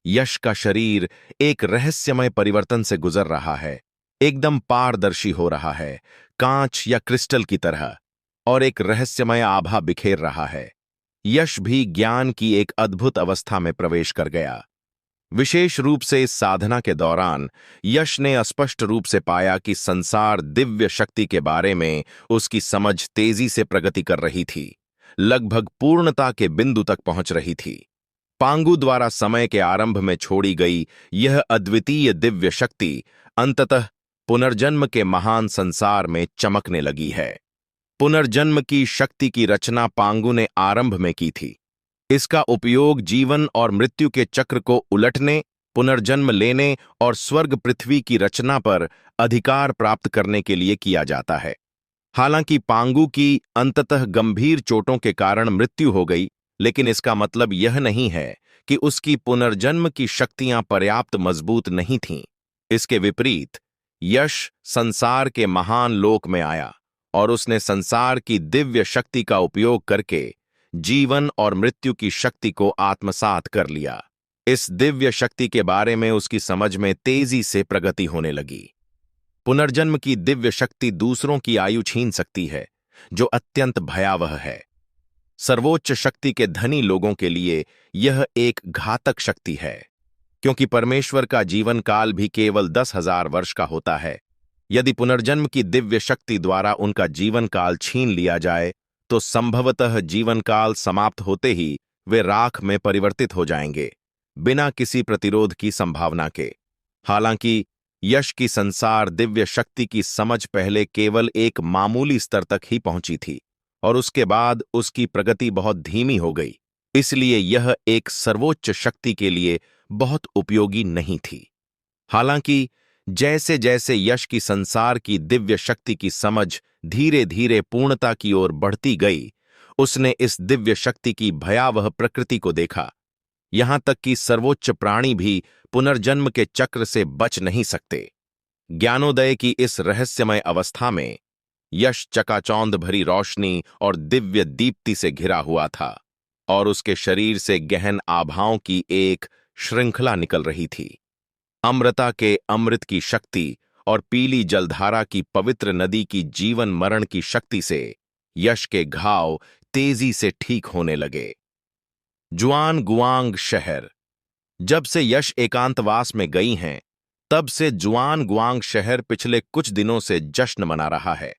यश का शरीर एक रहस्यमय परिवर्तन से गुजर रहा है, एकदम पारदर्शी हो रहा है, कांच या क्रिस्टल की तरह, और एक रहस्यमय आभा बिखेर रहा है। यश भी ज्ञान की एक अद्भुत अवस्था में प्रवेश कर गया। विशेष रूप से इस साधना के दौरान यश ने स्पष्ट रूप से पाया कि संसार दिव्य शक्ति के बारे में उसकी समझ तेजी से प्रगति कर रही थी, लगभग पूर्णता के बिंदु तक पहुंच रही थी। पांगु द्वारा समय के आरंभ में छोड़ी गई यह अद्वितीय दिव्य शक्ति अंततः पुनर्जन्म के महान संसार में चमकने लगी है। पुनर्जन्म की शक्ति की रचना पांगु ने आरंभ में की थी। इसका उपयोग जीवन और मृत्यु के चक्र को उलटने, पुनर्जन्म लेने और स्वर्ग पृथ्वी की रचना पर अधिकार प्राप्त करने के लिए किया जाता है। हालांकि पांगु की अंततः गंभीर चोटों के कारण मृत्यु हो गई, लेकिन इसका मतलब यह नहीं है कि उसकी पुनर्जन्म की शक्तियां पर्याप्त मजबूत नहीं थीं। इसके विपरीत, यश संसार के महान लोक में आया और उसने संसार की दिव्य शक्ति का उपयोग करके जीवन और मृत्यु की शक्ति को आत्मसात कर लिया। इस दिव्य शक्ति के बारे में उसकी समझ में तेजी से प्रगति होने लगी। पुनर्जन्म की दिव्य शक्ति दूसरों की आयु छीन सकती है, जो अत्यंत भयावह है। सर्वोच्च शक्ति के धनी लोगों के लिए यह एक घातक शक्ति है, क्योंकि परमेश्वर का जीवन काल भी केवल 10,000 वर्ष का होता है। यदि पुनर्जन्म की दिव्य शक्ति द्वारा उनका जीवन काल छीन लिया जाए, तो संभवतः जीवन काल समाप्त होते ही वे राख में परिवर्तित हो जाएंगे, बिना किसी प्रतिरोध की संभावना के। हालांकि यश की संसार दिव्य शक्ति की समझ पहले केवल एक मामूली स्तर तक ही पहुंची थी, और उसके बाद उसकी प्रगति बहुत धीमी हो गई, इसलिए यह एक सर्वोच्च शक्ति के लिए बहुत उपयोगी नहीं थी। हालांकि जैसे जैसे यश की संसार की दिव्य शक्ति की समझ धीरे धीरे पूर्णता की ओर बढ़ती गई, उसने इस दिव्य शक्ति की भयावह प्रकृति को देखा। यहां तक कि सर्वोच्च प्राणी भी पुनर्जन्म के चक्र से बच नहीं सकते। ज्ञानोदय की इस रहस्यमय अवस्था में यश चकाचौंध भरी रोशनी और दिव्य दीप्ति से घिरा हुआ था और उसके शरीर से गहन आभाओं की एक श्रृंखला निकल रही थी। अमृता के अमृत की शक्ति और पीली जलधारा की पवित्र नदी की जीवन मरण की शक्ति से यश के घाव तेजी से ठीक होने लगे। जुआन गुआंग शहर। जब से यश एकांतवास में गई हैं, तब से जुआन गुआंग शहर पिछले कुछ दिनों से जश्न मना रहा है।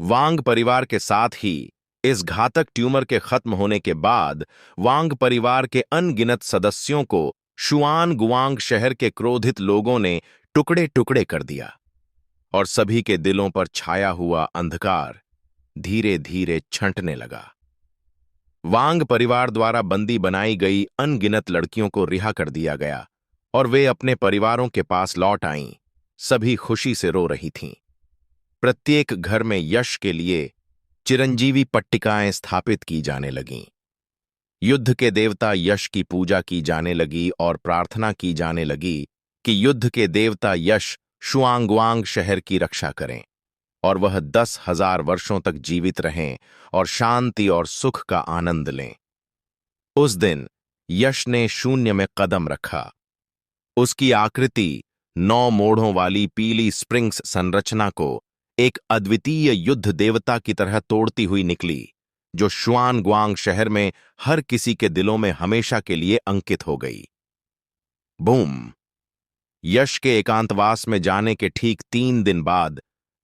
वांग परिवार के साथ ही इस घातक ट्यूमर के खत्म होने के बाद वांग परिवार के अनगिनत सदस्यों को शुआन गुआंग शहर के क्रोधित लोगों ने टुकड़े टुकड़े कर दिया और सभी के दिलों पर छाया हुआ अंधकार धीरे धीरे छंटने लगा। वांग परिवार द्वारा बंदी बनाई गई अनगिनत लड़कियों को रिहा कर दिया गया और वे अपने परिवारों के पास लौट आईं, सभी खुशी से रो रही थीं। प्रत्येक घर में यश के लिए चिरंजीवी पट्टिकाएं स्थापित की जाने लगीं। युद्ध के देवता यश की पूजा की जाने लगी और प्रार्थना की जाने लगी कि युद्ध के देवता यश शुआंगवांग शहर की रक्षा करें और वह 10,000 वर्षों तक जीवित रहें और शांति और सुख का आनंद लें। उस दिन यश ने शून्य में कदम रखा। उसकी आकृति 9 मोड़ों वाली पीली स्प्रिंग्स संरचना को एक अद्वितीय युद्ध देवता की तरह तोड़ती हुई निकली, जो शुआनगुआंग शहर में हर किसी के दिलों में हमेशा के लिए अंकित हो गई। बूम! यश के एकांतवास में जाने के ठीक 3 दिन बाद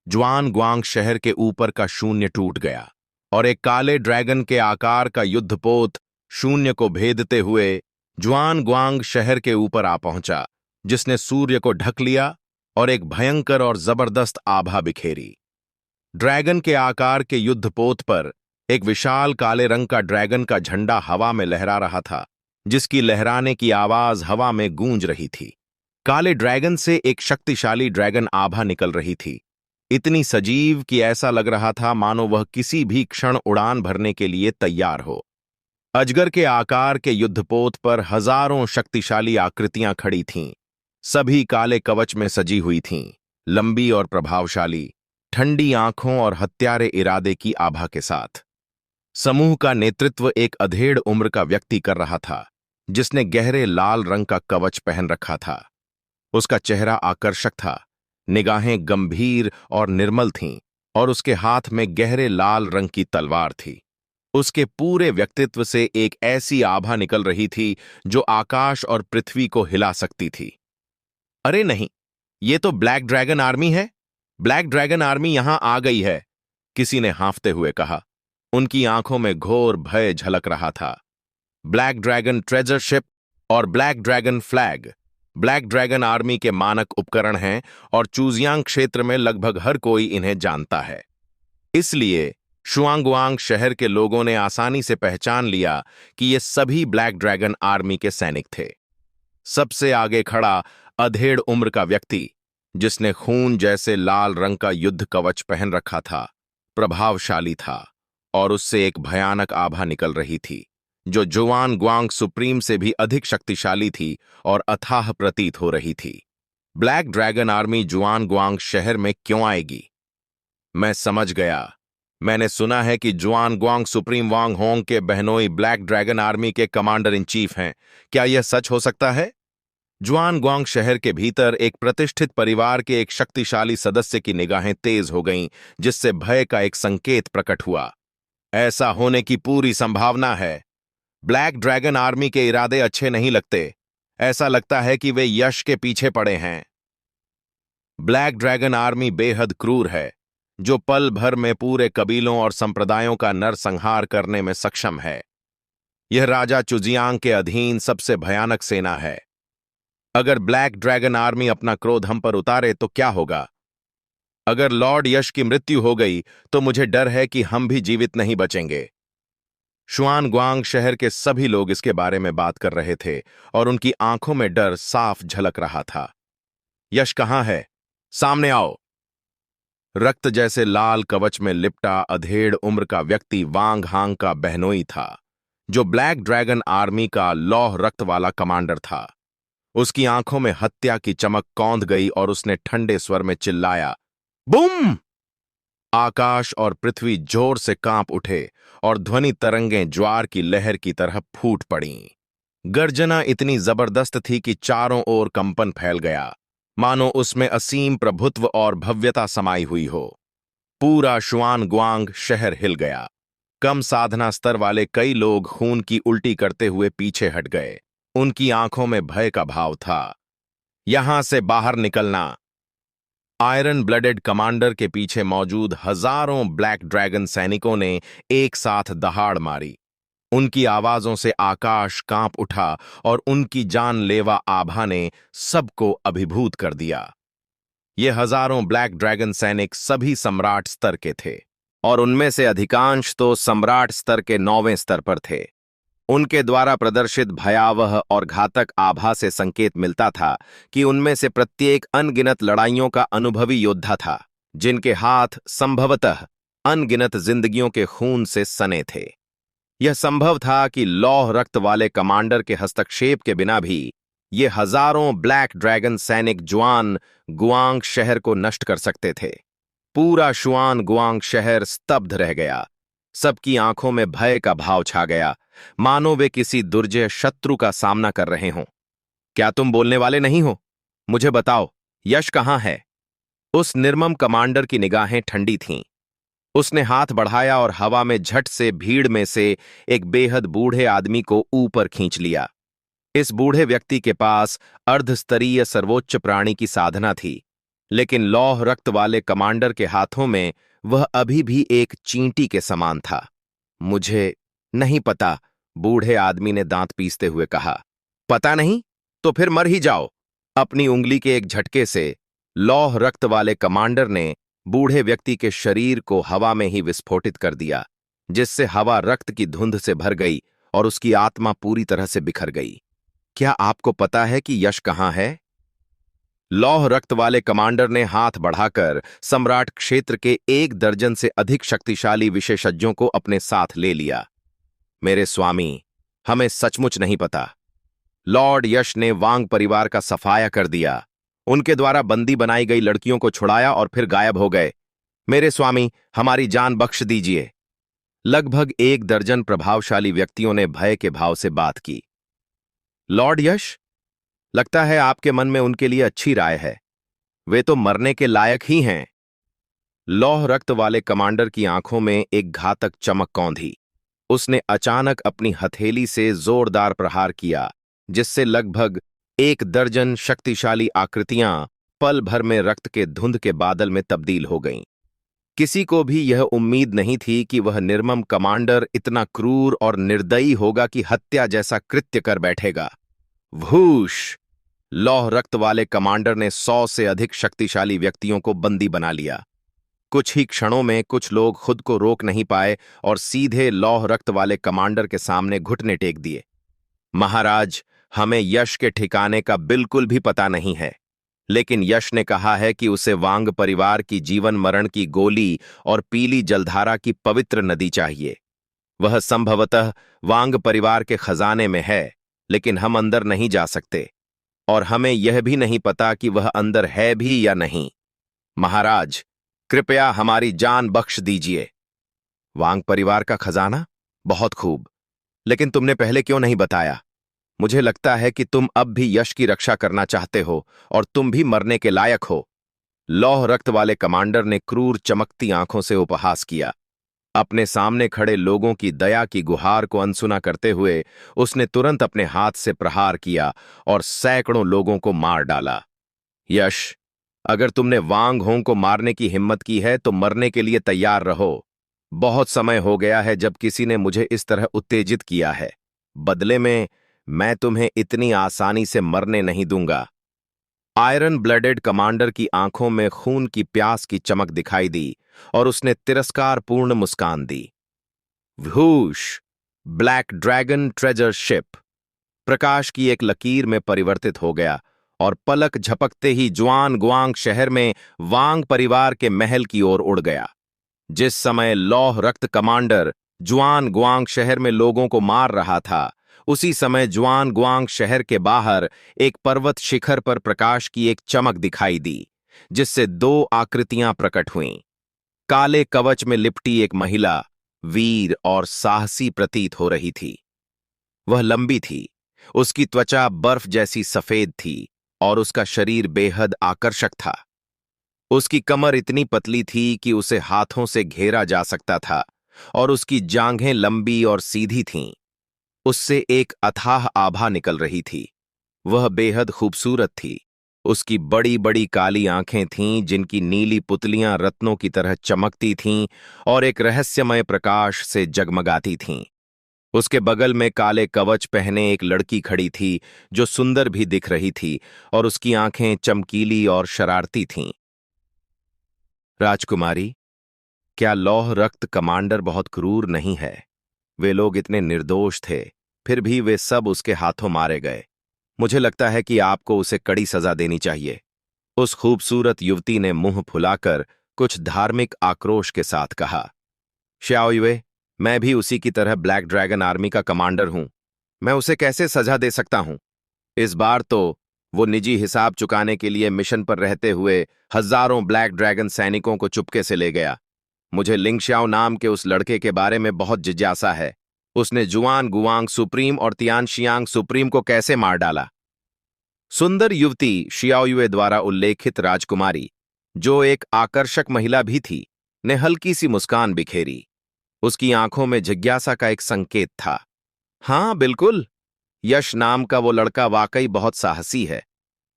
जुआनगुआंग शहर के ऊपर का शून्य टूट गया और एक काले ड्रैगन के आकार का युद्धपोत शून्य को भेदते हुए जुआनगुआंग शहर के ऊपर आ पहुंचा, जिसने सूर्य को ढक लिया और एक भयंकर और जबरदस्त आभा बिखेरी। ड्रैगन के आकार के युद्धपोत पर एक विशाल काले रंग का ड्रैगन का झंडा हवा में लहरा रहा था, जिसकी लहराने की आवाज हवा में गूंज रही थी। काले ड्रैगन से एक शक्तिशाली ड्रैगन आभा निकल रही थी, इतनी सजीव कि ऐसा लग रहा था मानो वह किसी भी क्षण उड़ान भरने के लिए तैयार हो। अजगर के आकार के युद्धपोत पर हजारों शक्तिशाली आकृतियां खड़ी थीं, सभी काले कवच में सजी हुई थीं, लंबी और प्रभावशाली, ठंडी आंखों और हत्यारे इरादे की आभा के साथ। समूह का नेतृत्व एक अधेड़ उम्र का व्यक्ति कर रहा था, जिसने गहरे लाल रंग का कवच पहन रखा था। उसका चेहरा आकर्षक था, निगाहें गंभीर और निर्मल थीं और उसके हाथ में गहरे लाल रंग की तलवार थी। उसके पूरे व्यक्तित्व से एक ऐसी आभा निकल रही थी जो आकाश और पृथ्वी को हिला सकती थी। अरे नहीं, ये तो ब्लैक ड्रैगन आर्मी है। ब्लैक ड्रैगन आर्मी यहां आ गई है, किसी ने हाँफते हुए कहा। उनकी आंखों में घोर भय झलक रहा था। ब्लैक ड्रैगन ट्रेजर शिप और black dragon flag black dragon army के मानक उपकरण हैं और चूजियांग क्षेत्र में लगभग हर कोई इन्हें जानता है। इसलिए शुआंगुआंग शहर के लोगों ने आसानी से पहचान लिया कि ये सभी ब्लैक ड्रैगन आर्मी के सैनिक थे। सबसे आगे खड़ा अधेड़ उम्र का व्यक्ति, जिसने खून जैसे लाल रंग का युद्ध कवच पहन रखा था, प्रभावशाली था और उससे एक भयानक आभा निकल रही थी, जो जुआनगुआंग सुप्रीम से भी अधिक शक्तिशाली थी और अथाह प्रतीत हो रही थी। ब्लैक ड्रैगन आर्मी जुआनगुआंग शहर में क्यों आएगी? मैं समझ गया। मैंने सुना है कि जुआनगुआंग सुप्रीम वांग होंग के बहनोई ब्लैक ड्रैगन आर्मी के कमांडर इन चीफ हैं। क्या यह सच हो सकता है? जुआनगुआंग शहर के भीतर एक प्रतिष्ठित परिवार के एक शक्तिशाली सदस्य की निगाहें तेज हो गईं, जिससे भय का एक संकेत प्रकट हुआ। ऐसा होने की पूरी संभावना है। ब्लैक ड्रैगन आर्मी के इरादे अच्छे नहीं लगते। ऐसा लगता है कि वे यश के पीछे पड़े हैं। ब्लैक ड्रैगन आर्मी बेहद क्रूर है, जो पल भर में पूरे कबीलों और संप्रदायों का नरसंहार करने में सक्षम है। यह राजा चुजियांग के अधीन सबसे भयानक सेना है। अगर ब्लैक ड्रैगन आर्मी अपना क्रोध हम पर उतारे तो क्या होगा? अगर लॉर्ड यश की मृत्यु हो गई तो मुझे डर है कि हम भी जीवित नहीं बचेंगे। शुआनगुआंग शहर के सभी लोग इसके बारे में बात कर रहे थे और उनकी आंखों में डर साफ झलक रहा था। यश कहां है? सामने आओ। रक्त जैसे लाल कवच में लिपटा अधेड़ उम्र का व्यक्ति वांग हांग का बहनोई था, जो ब्लैक ड्रैगन आर्मी का लौह रक्त वाला कमांडर था। उसकी आंखों में हत्या की चमक कौंध गई और उसने ठंडे स्वर में चिल्लाया, बूम! आकाश और पृथ्वी जोर से कांप उठे और ध्वनि तरंगें ज्वार की लहर की तरह फूट पड़ीं। गर्जना इतनी जबरदस्त थी कि चारों ओर कंपन फैल गया, मानो उसमें असीम प्रभुत्व और भव्यता समाई हुई हो। पूरा शुआनगुआंग शहर हिल गया। कम साधना स्तर वाले कई लोग खून की उल्टी करते हुए पीछे हट गए। उनकी आंखों में भय का भाव था। यहां से बाहर निकलना। आयरन ब्लडेड कमांडर के पीछे मौजूद हजारों ब्लैक ड्रैगन सैनिकों ने एक साथ दहाड़ मारी। उनकी आवाजों से आकाश कांप उठा और उनकी जानलेवा आभा ने सबको अभिभूत कर दिया। ये हजारों ब्लैक ड्रैगन सैनिक सभी सम्राट स्तर के थे और उनमें से अधिकांश तो सम्राट स्तर के 9वें स्तर पर थे। उनके द्वारा प्रदर्शित भयावह और घातक आभा से संकेत मिलता था कि उनमें से प्रत्येक अनगिनत लड़ाइयों का अनुभवी योद्धा था, जिनके हाथ संभवतः अनगिनत जिंदगियों के खून से सने थे। यह संभव था कि लौह रक्त वाले कमांडर के हस्तक्षेप के बिना भी ये हजारों ब्लैक ड्रैगन सैनिक जुआन गुआंग शहर को नष्ट कर सकते थे। पूरा शुआन गुआंग शहर स्तब्ध रह गया। सबकी आंखों में भय का भाव छा गया, मानो वे किसी दुर्जय शत्रु का सामना कर रहे हों। क्या तुम बोलने वाले नहीं हो? मुझे बताओ, यश कहाँ है? उस निर्मम कमांडर की निगाहें ठंडी थीं। उसने हाथ बढ़ाया और हवा में झट से भीड़ में से एक बेहद बूढ़े आदमी को ऊपर खींच लिया। इस बूढ़े व्यक्ति के पास अर्धस्तरीय सर्वोच्च प्राणी की साधना थी, लेकिन लौह रक्त वाले कमांडर के हाथों में वह अभी भी एक चींटी के समान था। मुझे नहीं पता, बूढ़े आदमी ने दांत पीसते हुए कहा। पता नहीं? तो फिर मर ही जाओ। अपनी उंगली के एक झटके से लौह रक्त वाले कमांडर ने बूढ़े व्यक्ति के शरीर को हवा में ही विस्फोटित कर दिया, जिससे हवा रक्त की धुंध से भर गई और उसकी आत्मा पूरी तरह से बिखर गई। क्या आपको पता है कि यश कहाँ है? लौह रक्त वाले कमांडर ने हाथ बढ़ाकर सम्राट क्षेत्र के 1 दर्जन से अधिक शक्तिशाली विशेषज्ञों को अपने साथ ले लिया। मेरे स्वामी, हमें सचमुच नहीं पता। लॉर्ड यश ने वांग परिवार का सफाया कर दिया। उनके द्वारा बंदी बनाई गई लड़कियों को छुड़ाया और फिर गायब हो गए। मेरे स्वामी, हमारी जान बख्श दीजिए। लगभग 1 दर्जन प्रभावशाली व्यक्तियों ने भय के भाव से बात की। लॉर्ड यश, लगता है आपके मन में उनके लिए अच्छी राय है। वे तो मरने के लायक ही हैं। लौह रक्त वाले कमांडर की आंखों में एक घातक चमक कौंधी। उसने अचानक अपनी हथेली से जोरदार प्रहार किया, जिससे लगभग 1 दर्जन शक्तिशाली आकृतियां पल भर में रक्त के धुंध के बादल में तब्दील हो गईं। किसी को भी यह उम्मीद नहीं थी कि वह निर्मम कमांडर इतना क्रूर और निर्दयी होगा कि हत्या जैसा कृत्य कर बैठेगा। वूश! लौह रक्त वाले कमांडर ने 100 से अधिक शक्तिशाली व्यक्तियों को बंदी बना लिया। कुछ ही क्षणों में कुछ लोग खुद को रोक नहीं पाए और सीधे लौह रक्त वाले कमांडर के सामने घुटने टेक दिए। महाराज, हमें यश के ठिकाने का बिल्कुल भी पता नहीं है, लेकिन यश ने कहा है कि उसे वांग परिवार की जीवन मरण की गोली और पीली जलधारा की पवित्र नदी चाहिए। वह संभवतः वांग परिवार के खजाने में है, लेकिन हम अंदर नहीं जा सकते और हमें यह भी नहीं पता कि वह अंदर है भी या नहीं। महाराज, कृपया हमारी जान बख्श दीजिए। वांग परिवार का खजाना? बहुत खूब, लेकिन तुमने पहले क्यों नहीं बताया? मुझे लगता है कि तुम अब भी यश की रक्षा करना चाहते हो और तुम भी मरने के लायक हो। लौह रक्त वाले कमांडर ने क्रूर चमकती आंखों से उपहास किया। अपने सामने खड़े लोगों की दया की गुहार को अनसुना करते हुए उसने तुरंत अपने हाथ से प्रहार किया और सैकड़ों लोगों को मार डाला। यश, अगर तुमने वांग होंग को मारने की हिम्मत की है तो मरने के लिए तैयार रहो। बहुत समय हो गया है जब किसी ने मुझे इस तरह उत्तेजित किया है। बदले में मैं तुम्हें इतनी आसानी से मरने नहीं दूंगा। आयरन ब्लडेड कमांडर की आंखों में खून की प्यास की चमक दिखाई दी और उसने तिरस्कारपूर्ण मुस्कान दी। Whoosh! Black dragon treasure ship प्रकाश की एक लकीर में परिवर्तित हो गया और पलक झपकते ही जुआन गुआंग शहर में वांग परिवार के महल की ओर उड़ गया। जिस समय लौह रक्त कमांडर जुआन गुआंग शहर में लोगों को मार रहा था, उसी समय जुआन गुआंग शहर के बाहर एक पर्वत शिखर पर प्रकाश की एक चमक दिखाई दी, जिससे दो आकृतियां प्रकट हुईं। काले कवच में लिपटी एक महिला वीर और साहसी प्रतीत हो रही थी। वह लंबी थी, उसकी त्वचा बर्फ जैसी सफेद थी और उसका शरीर बेहद आकर्षक था। उसकी कमर इतनी पतली थी कि उसे हाथों से घेरा जा सकता था और उसकी जांघें लंबी और सीधी थीं। उससे एक अथाह आभा निकल रही थी। वह बेहद खूबसूरत थी। उसकी बड़ी बड़ी काली आंखें थीं जिनकी नीली पुतलियां रत्नों की तरह चमकती थीं और एक रहस्यमय प्रकाश से जगमगाती थीं। उसके बगल में काले कवच पहने एक लड़की खड़ी थी जो सुंदर भी दिख रही थी और उसकी आंखें चमकीली और शरारती थीं। राजकुमारी, क्या लौह रक्त कमांडर बहुत क्रूर नहीं है? वे लोग इतने निर्दोष थे, फिर भी वे सब उसके हाथों मारे गए। मुझे लगता है कि आपको उसे कड़ी सजा देनी चाहिए। उस खूबसूरत युवती ने मुंह फुलाकर कुछ धार्मिक आक्रोश के साथ कहा। श्याओयुए, मैं भी उसी की तरह ब्लैक ड्रैगन आर्मी का कमांडर हूं। मैं उसे कैसे सजा दे सकता हूं? इस बार तो वो निजी हिसाब चुकाने के लिए मिशन पर रहते हुए हजारों ब्लैक ड्रैगन सैनिकों को चुपके से ले गया। मुझे लिंगश्याओ नाम के उस लड़के के बारे में बहुत जिज्ञासा है। उसने जुआन गुआंग सुप्रीम और तियान शियांग सुप्रीम को कैसे मार डाला? सुंदर युवती शियाओयुए द्वारा उल्लेखित राजकुमारी, जो एक आकर्षक महिला भी थी, ने हल्की सी मुस्कान बिखेरी। उसकी आंखों में जिज्ञासा का एक संकेत था। हाँ बिल्कुल, यश नाम का वो लड़का वाकई बहुत साहसी है।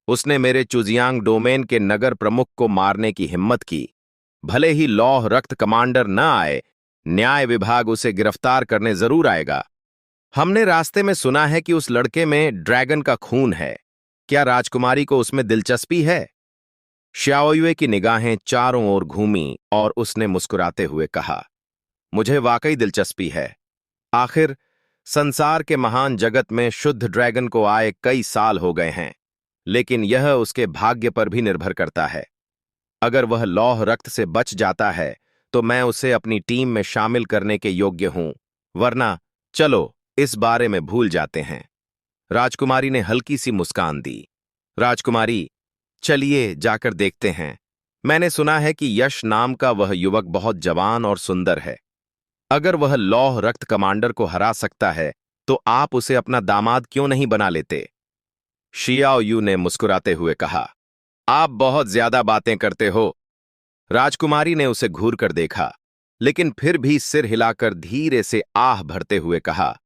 उसने मेरे चुजियांग डोमेन के नगर प्रमुख को मारने की हिम्मत की। भले ही लौह रक्त कमांडर न आए, न्याय विभाग उसे गिरफ्तार करने जरूर आएगा। हमने रास्ते में सुना है कि उस लड़के में ड्रैगन का खून है। क्या राजकुमारी को उसमें दिलचस्पी है? श्याओयुए की निगाहें चारों ओर घूमीं और उसने मुस्कुराते हुए कहा, मुझे वाकई दिलचस्पी है। आखिर संसार के महान जगत में शुद्ध ड्रैगन को आए कई साल हो गए हैं, लेकिन यह उसके भाग्य पर भी निर्भर करता है। अगर वह लौह रक्त से बच जाता है तो मैं उसे अपनी टीम में शामिल करने के योग्य हूं, वरना चलो इस बारे में भूल जाते हैं। राजकुमारी ने हल्की सी मुस्कान दी। राजकुमारी, चलिए जाकर देखते हैं। मैंने सुना है कि यश नाम का वह युवक बहुत जवान और सुंदर है। अगर वह लौह रक्त कमांडर को हरा सकता है तो आप उसे अपना दामाद क्यों नहीं बना लेते? शियाओ यू ने मुस्कुराते हुए कहा, आप बहुत ज्यादा बातें करते हो। राजकुमारी ने उसे घूर कर देखा, लेकिन फिर भी सिर हिलाकर धीरे से आह भरते हुए कहा,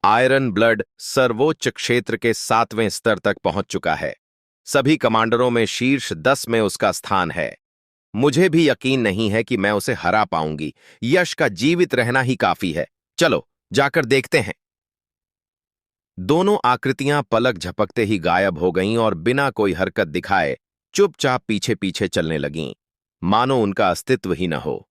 आयरन ब्लड सर्वोच्च क्षेत्र के 7वें स्तर तक पहुंच चुका है। सभी कमांडरों में शीर्ष 10 में उसका स्थान है। मुझे भी यकीन नहीं है कि मैं उसे हरा पाऊंगी। यश का जीवित रहना ही काफी है। चलो जाकर देखते हैं। दोनों आकृतियां पलक झपकते ही गायब हो गईं और बिना कोई हरकत दिखाए चुपचाप पीछे पीछे चलने लगीं, मानो उनका अस्तित्व ही न हो।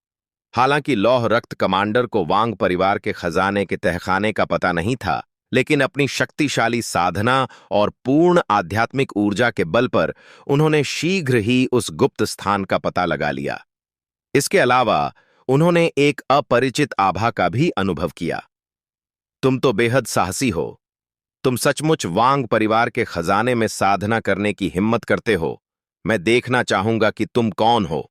हालांकि लौह रक्त कमांडर को वांग परिवार के खजाने के तहखाने का पता नहीं था, लेकिन अपनी शक्तिशाली साधना और पूर्ण आध्यात्मिक ऊर्जा के बल पर उन्होंने शीघ्र ही उस गुप्त स्थान का पता लगा लिया। इसके अलावा उन्होंने एक अपरिचित आभा का भी अनुभव किया। तुम तो बेहद साहसी हो। तुम सचमुच वांग परिवार के खजाने में साधना करने की हिम्मत करते हो। मैं देखना चाहूंगा कि तुम कौन हो।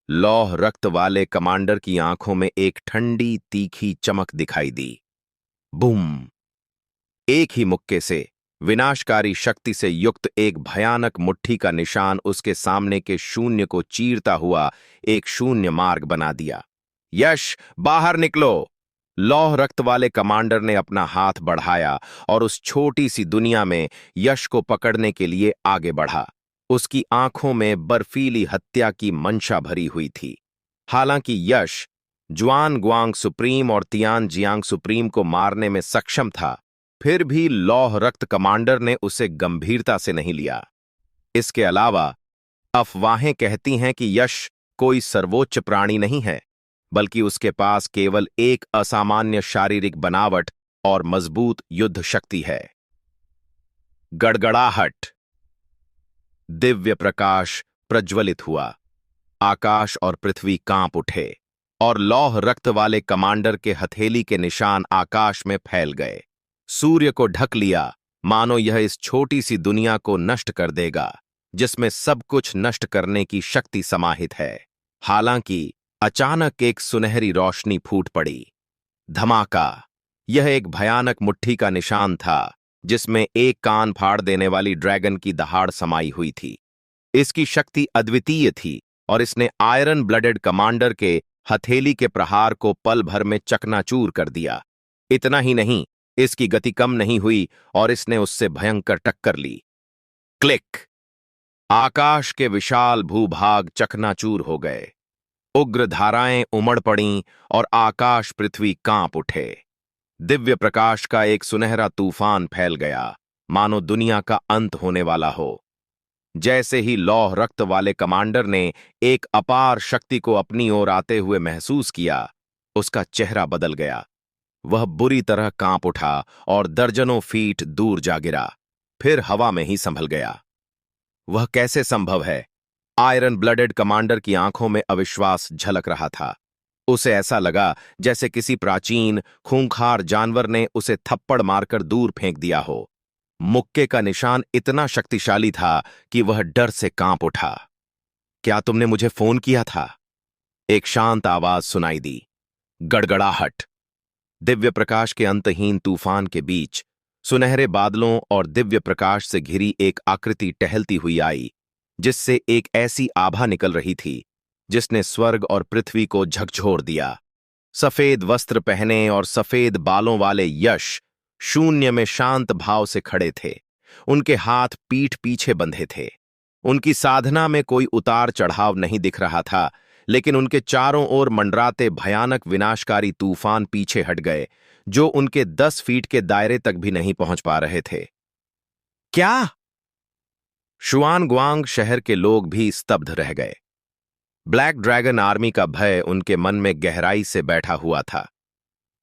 लौह रक्त वाले कमांडर की आंखों में एक ठंडी तीखी चमक दिखाई दी। बूम! एक ही मुक्के से विनाशकारी शक्ति से युक्त एक भयानक मुट्ठी का निशान उसके सामने के शून्य को चीरता हुआ एक शून्य मार्ग बना दिया। यश, बाहर निकलो! लौह रक्त वाले कमांडर ने अपना हाथ बढ़ाया और उस छोटी सी दुनिया में यश को पकड़ने के लिए आगे बढ़ा। उसकी आंखों में बर्फीली हत्या की मंशा भरी हुई थी। हालांकि यश जुआन गुआंग सुप्रीम और तियान जियांग सुप्रीम को मारने में सक्षम था, फिर भी लौह रक्त कमांडर ने उसे गंभीरता से नहीं लिया। इसके अलावा अफवाहें कहती हैं कि यश कोई सर्वोच्च प्राणी नहीं है, बल्कि उसके पास केवल एक असामान्य शारीरिक बनावट और मजबूत युद्ध शक्ति है। गड़गड़ाहट! दिव्य प्रकाश प्रज्वलित हुआ। आकाश और पृथ्वी कांप उठे और लौह रक्त वाले कमांडर के हथेली के निशान आकाश में फैल गए। सूर्य को ढक लिया, मानो यह इस छोटी सी दुनिया को नष्ट कर देगा जिसमें सब कुछ नष्ट करने की शक्ति समाहित है। हालांकि अचानक एक सुनहरी रोशनी फूट पड़ी। धमाका! यह एक भयानक मुट्ठी का निशान था जिसमें एक कान फाड़ देने वाली ड्रैगन की दहाड़ समाई हुई थी। इसकी शक्ति अद्वितीय थी और इसने आयरन ब्लडेड कमांडर के हथेली के प्रहार को पल भर में चकनाचूर कर दिया। इतना ही नहीं, इसकी गति कम नहीं हुई और इसने उससे भयंकर टक्कर ली। क्लिक! आकाश के विशाल भूभाग चकनाचूर हो गए। उग्र धाराएं उमड़ पड़ीं और आकाश पृथ्वी कांप उठे। दिव्य प्रकाश का एक सुनहरा तूफान फैल गया, मानो दुनिया का अंत होने वाला हो। जैसे ही लौह रक्त वाले कमांडर ने एक अपार शक्ति को अपनी ओर आते हुए महसूस किया, उसका चेहरा बदल गया। वह बुरी तरह कांप उठा और दर्जनों फीट दूर जा गिरा, फिर हवा में ही संभल गया। वह कैसे संभव है? आयरन ब्लडेड कमांडर की आंखों में अविश्वास झलक रहा था। उसे ऐसा लगा जैसे किसी प्राचीन खूंखार जानवर ने उसे थप्पड़ मारकर दूर फेंक दिया हो। मुक्के का निशान इतना शक्तिशाली था कि वह डर से कांप उठा। क्या तुमने मुझे फोन किया था? एक शांत आवाज सुनाई दी। गड़गड़ाहट। दिव्य प्रकाश के अंतहीन तूफान के बीच सुनहरे बादलों और दिव्य प्रकाश से घिरी एक आकृति टहलती हुई आई, जिससे एक ऐसी आभा निकल रही थी जिसने स्वर्ग और पृथ्वी को झकझोर दिया। सफेद वस्त्र पहने और सफेद बालों वाले यश शून्य में शांत भाव से खड़े थे। उनके हाथ पीठ पीछे बंधे थे। उनकी साधना में कोई उतार चढ़ाव नहीं दिख रहा था, लेकिन उनके चारों ओर मंडराते भयानक विनाशकारी तूफान पीछे हट गए, जो उनके 10 फीट के दायरे तक भी नहीं पहुंच पा रहे थे। क्या? शुआनग्वांग शहर के लोग भी स्तब्ध रह गए। ब्लैक ड्रैगन आर्मी का भय उनके मन में गहराई से बैठा हुआ था।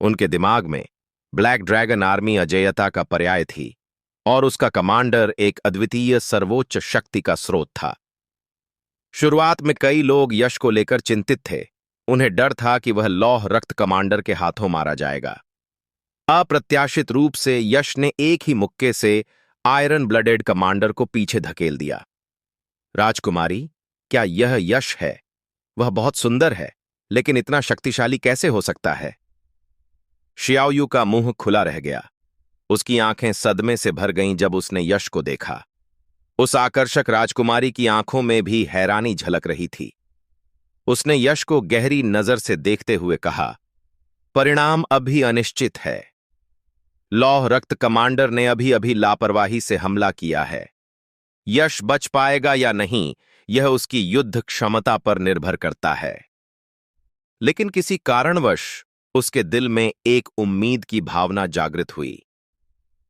उनके दिमाग में ब्लैक ड्रैगन आर्मी अजेयता का पर्याय थी और उसका कमांडर एक अद्वितीय सर्वोच्च शक्ति का स्रोत था। शुरुआत में कई लोग यश को लेकर चिंतित थे। उन्हें डर था कि वह लौह रक्त कमांडर के हाथों मारा जाएगा। अप्रत्याशित रूप से यश ने एक ही मुक्के से आयरन ब्लडेड कमांडर को पीछे धकेल दिया। राजकुमारी, क्या यह यश है? वह बहुत सुंदर है, लेकिन इतना शक्तिशाली कैसे हो सकता है? शियाओयू का मुंह खुला रह गया। उसकी आंखें सदमे से भर गईं जब उसने यश को देखा। उस आकर्षक राजकुमारी की आंखों में भी हैरानी झलक रही थी। उसने यश को गहरी नजर से देखते हुए कहा, परिणाम अभी अनिश्चित है। लौह रक्त कमांडर ने अभी अभी लापरवाही से हमला किया है। यश बच पाएगा या नहीं, यह उसकी युद्ध क्षमता पर निर्भर करता है। लेकिन किसी कारणवश उसके दिल में एक उम्मीद की भावना जागृत हुई।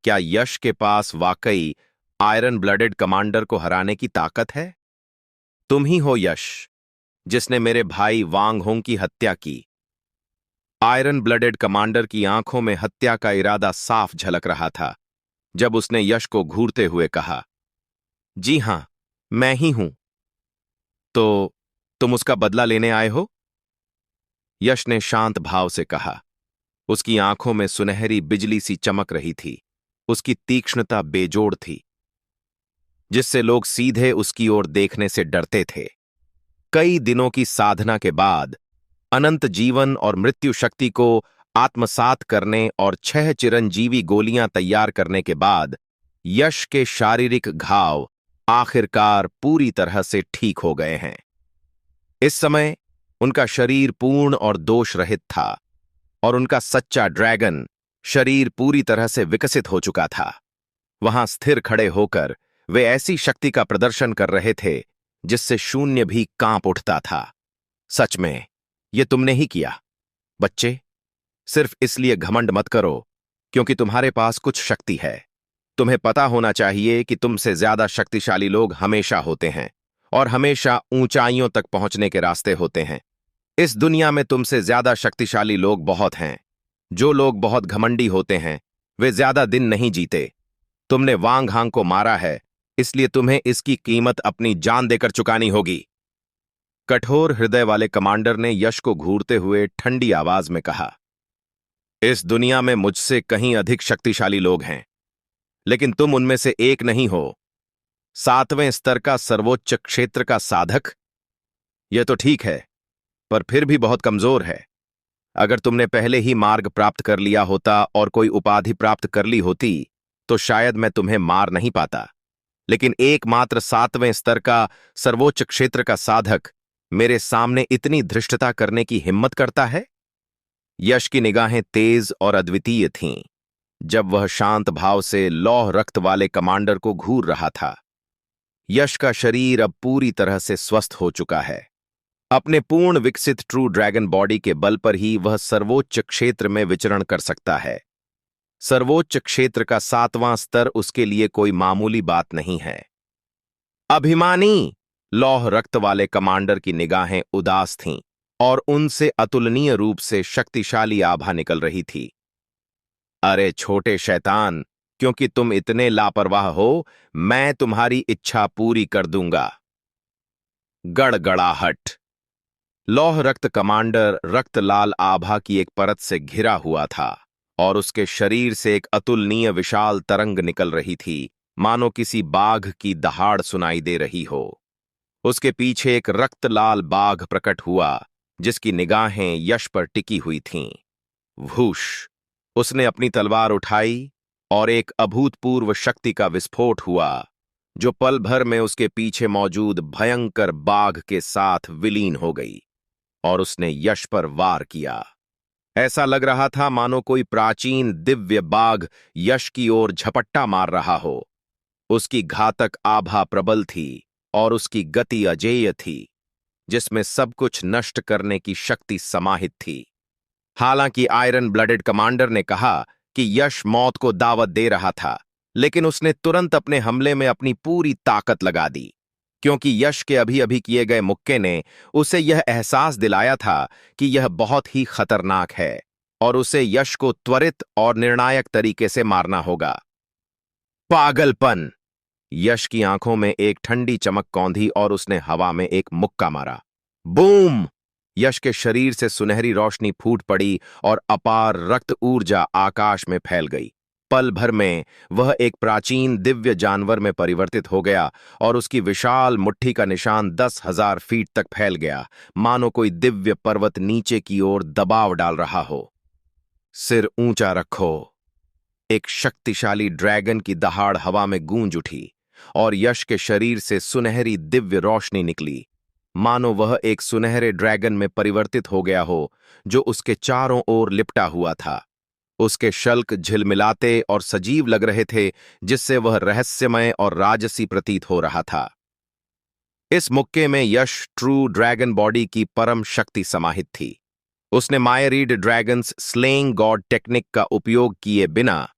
क्या यश के पास वाकई आयरन ब्लडेड कमांडर को हराने की ताकत है? तुम ही हो यश, जिसने मेरे भाई वांग होंग की हत्या की। आयरन ब्लडेड कमांडर की आंखों में हत्या का इरादा साफ झलक रहा था जब उसने यश को घूरते हुए कहा, जी हां, मैं ही हूं। तो तुम उसका बदला लेने आए हो? यश ने शांत भाव से कहा। उसकी आंखों में सुनहरी बिजली सी चमक रही थी। उसकी तीक्ष्णता बेजोड़ थी, जिससे लोग सीधे उसकी ओर देखने से डरते थे। कई दिनों की साधना के बाद, अनंत जीवन और मृत्यु शक्ति को आत्मसात करने और 6 चिरंजीवी गोलियां तैयार करने के बाद यश के शारीरिक घाव आखिरकार पूरी तरह से ठीक हो गए हैं। इस समय उनका शरीर पूर्ण और दोष रहित था और उनका सच्चा ड्रैगन शरीर पूरी तरह से विकसित हो चुका था। वहां स्थिर खड़े होकर वे ऐसी शक्ति का प्रदर्शन कर रहे थे जिससे शून्य भी कांप उठता था। सच में ये तुमने ही किया। बच्चे, सिर्फ इसलिए घमंड मत करो क्योंकि तुम्हारे पास कुछ शक्ति है। तुम्हें पता होना चाहिए कि तुमसे ज्यादा शक्तिशाली लोग हमेशा होते हैं और हमेशा ऊंचाइयों तक पहुंचने के रास्ते होते हैं। इस दुनिया में तुमसे ज्यादा शक्तिशाली लोग बहुत हैं। जो लोग बहुत घमंडी होते हैं वे ज्यादा दिन नहीं जीते। तुमने वांग हांग को मारा है, इसलिए तुम्हें इसकी कीमत अपनी जान देकर चुकानी होगी। कठोर हृदय वाले कमांडर ने यश को घूरते हुए ठंडी आवाज में कहा, इस दुनिया में मुझसे कहीं अधिक शक्तिशाली लोग हैं, लेकिन तुम उनमें से एक नहीं हो। 7वें स्तर का सर्वोच्च क्षेत्र का साधक? यह तो ठीक है, पर फिर भी बहुत कमजोर है। अगर तुमने पहले ही मार्ग प्राप्त कर लिया होता और कोई उपाधि प्राप्त कर ली होती तो शायद मैं तुम्हें मार नहीं पाता, लेकिन एकमात्र 7वें स्तर का सर्वोच्च क्षेत्र का साधक मेरे सामने इतनी धृष्टता करने की हिम्मत करता है? यश की निगाहें तेज और अद्वितीय थीं जब वह शांत भाव से लौह रक्त वाले कमांडर को घूर रहा था। यश का शरीर अब पूरी तरह से स्वस्थ हो चुका है। अपने पूर्ण विकसित ट्रू ड्रैगन बॉडी के बल पर ही वह सर्वोच्च क्षेत्र में विचरण कर सकता है। सर्वोच्च क्षेत्र का 7वां स्तर उसके लिए कोई मामूली बात नहीं है। अभिमानी! लौह रक्त वाले कमांडर की निगाहें उदास थीं और उनसे अतुलनीय रूप से शक्तिशाली आभा निकल रही थी। अरे छोटे शैतान, क्योंकि तुम इतने लापरवाह हो, मैं तुम्हारी इच्छा पूरी कर दूंगा। गड़गड़ाहट। लौह रक्त कमांडर रक्त लाल आभा की एक परत से घिरा हुआ था और उसके शरीर से एक अतुलनीय विशाल तरंग निकल रही थी, मानो किसी बाघ की दहाड़ सुनाई दे रही हो। उसके पीछे एक रक्त लाल बाघ प्रकट हुआ जिसकी निगाहें यश पर टिकी हुई थीं। वूश! उसने अपनी तलवार उठाई और एक अभूतपूर्व शक्ति का विस्फोट हुआ जो पल भर में उसके पीछे मौजूद भयंकर बाघ के साथ विलीन हो गई और उसने यश पर वार किया। ऐसा लग रहा था मानो कोई प्राचीन दिव्य बाघ यश की ओर झपट्टा मार रहा हो। उसकी घातक आभा प्रबल थी और उसकी गति अजेय थी, जिसमें सब कुछ नष्ट करने की शक्ति समाहित थी। हालांकि आयरन ब्लडेड कमांडर ने कहा कि यश मौत को दावत दे रहा था, लेकिन उसने तुरंत अपने हमले में अपनी पूरी ताकत लगा दी, क्योंकि यश के अभी अभी किए गए मुक्के ने उसे यह एहसास दिलाया था कि यह बहुत ही खतरनाक है और उसे यश को त्वरित और निर्णायक तरीके से मारना होगा। पागलपन! यश की आंखों में एक ठंडी चमक कौंधी और उसने हवा में एक मुक्का मारा। बूम! यश के शरीर से सुनहरी रोशनी फूट पड़ी और अपार रक्त ऊर्जा आकाश में फैल गई। पल भर में वह एक प्राचीन दिव्य जानवर में परिवर्तित हो गया और उसकी विशाल मुट्ठी का निशान 10,000 फीट तक फैल गया, मानो कोई दिव्य पर्वत नीचे की ओर दबाव डाल रहा हो। सिर ऊंचा रखो! एक शक्तिशाली ड्रैगन की दहाड़ हवा में गूंज उठी और यश के शरीर से सुनहरी दिव्य रोशनी निकली, मानो वह एक सुनहरे ड्रैगन में परिवर्तित हो गया हो जो उसके चारों ओर लिपटा हुआ था। उसके शल्क झिलमिलाते और सजीव लग रहे थे, जिससे वह रहस्यमय और राजसी प्रतीत हो रहा था। इस मुक्के में यश ट्रू ड्रैगन बॉडी की परम शक्ति समाहित थी। उसने मायरीड ड्रैगन्स स्लेइंग गॉड टेक्निक का उपयोग किए बिना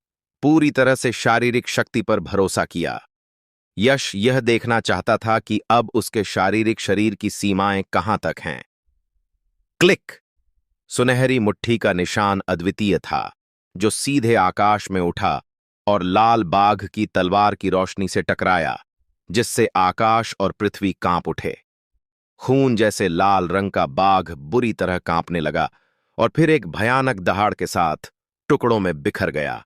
पूरी तरह से शारीरिक शक्ति पर भरोसा किया। यश यह देखना चाहता था कि अब उसके शारीरिक शरीर की सीमाएं कहां तक हैं। क्लिक! सुनहरी मुट्ठी का निशान अद्वितीय था, जो सीधे आकाश में उठा और लाल बाघ की तलवार की रोशनी से टकराया, जिससे आकाश और पृथ्वी कांप उठे। खून जैसे लाल रंग का बाघ बुरी तरह कांपने लगा और फिर एक भयानक दहाड़ के साथ टुकड़ों में बिखर गया।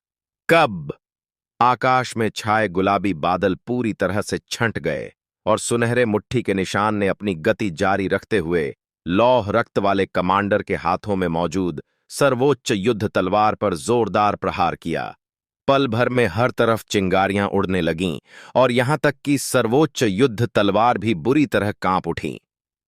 कब! आकाश में छाए गुलाबी बादल पूरी तरह से छंट गए और सुनहरे मुट्ठी के निशान ने अपनी गति जारी रखते हुए लौह रक्त वाले कमांडर के हाथों में मौजूद सर्वोच्च युद्ध तलवार पर जोरदार प्रहार किया। पल भर में हर तरफ चिंगारियां उड़ने लगीं और यहां तक कि सर्वोच्च युद्ध तलवार भी बुरी तरह कांप उठी।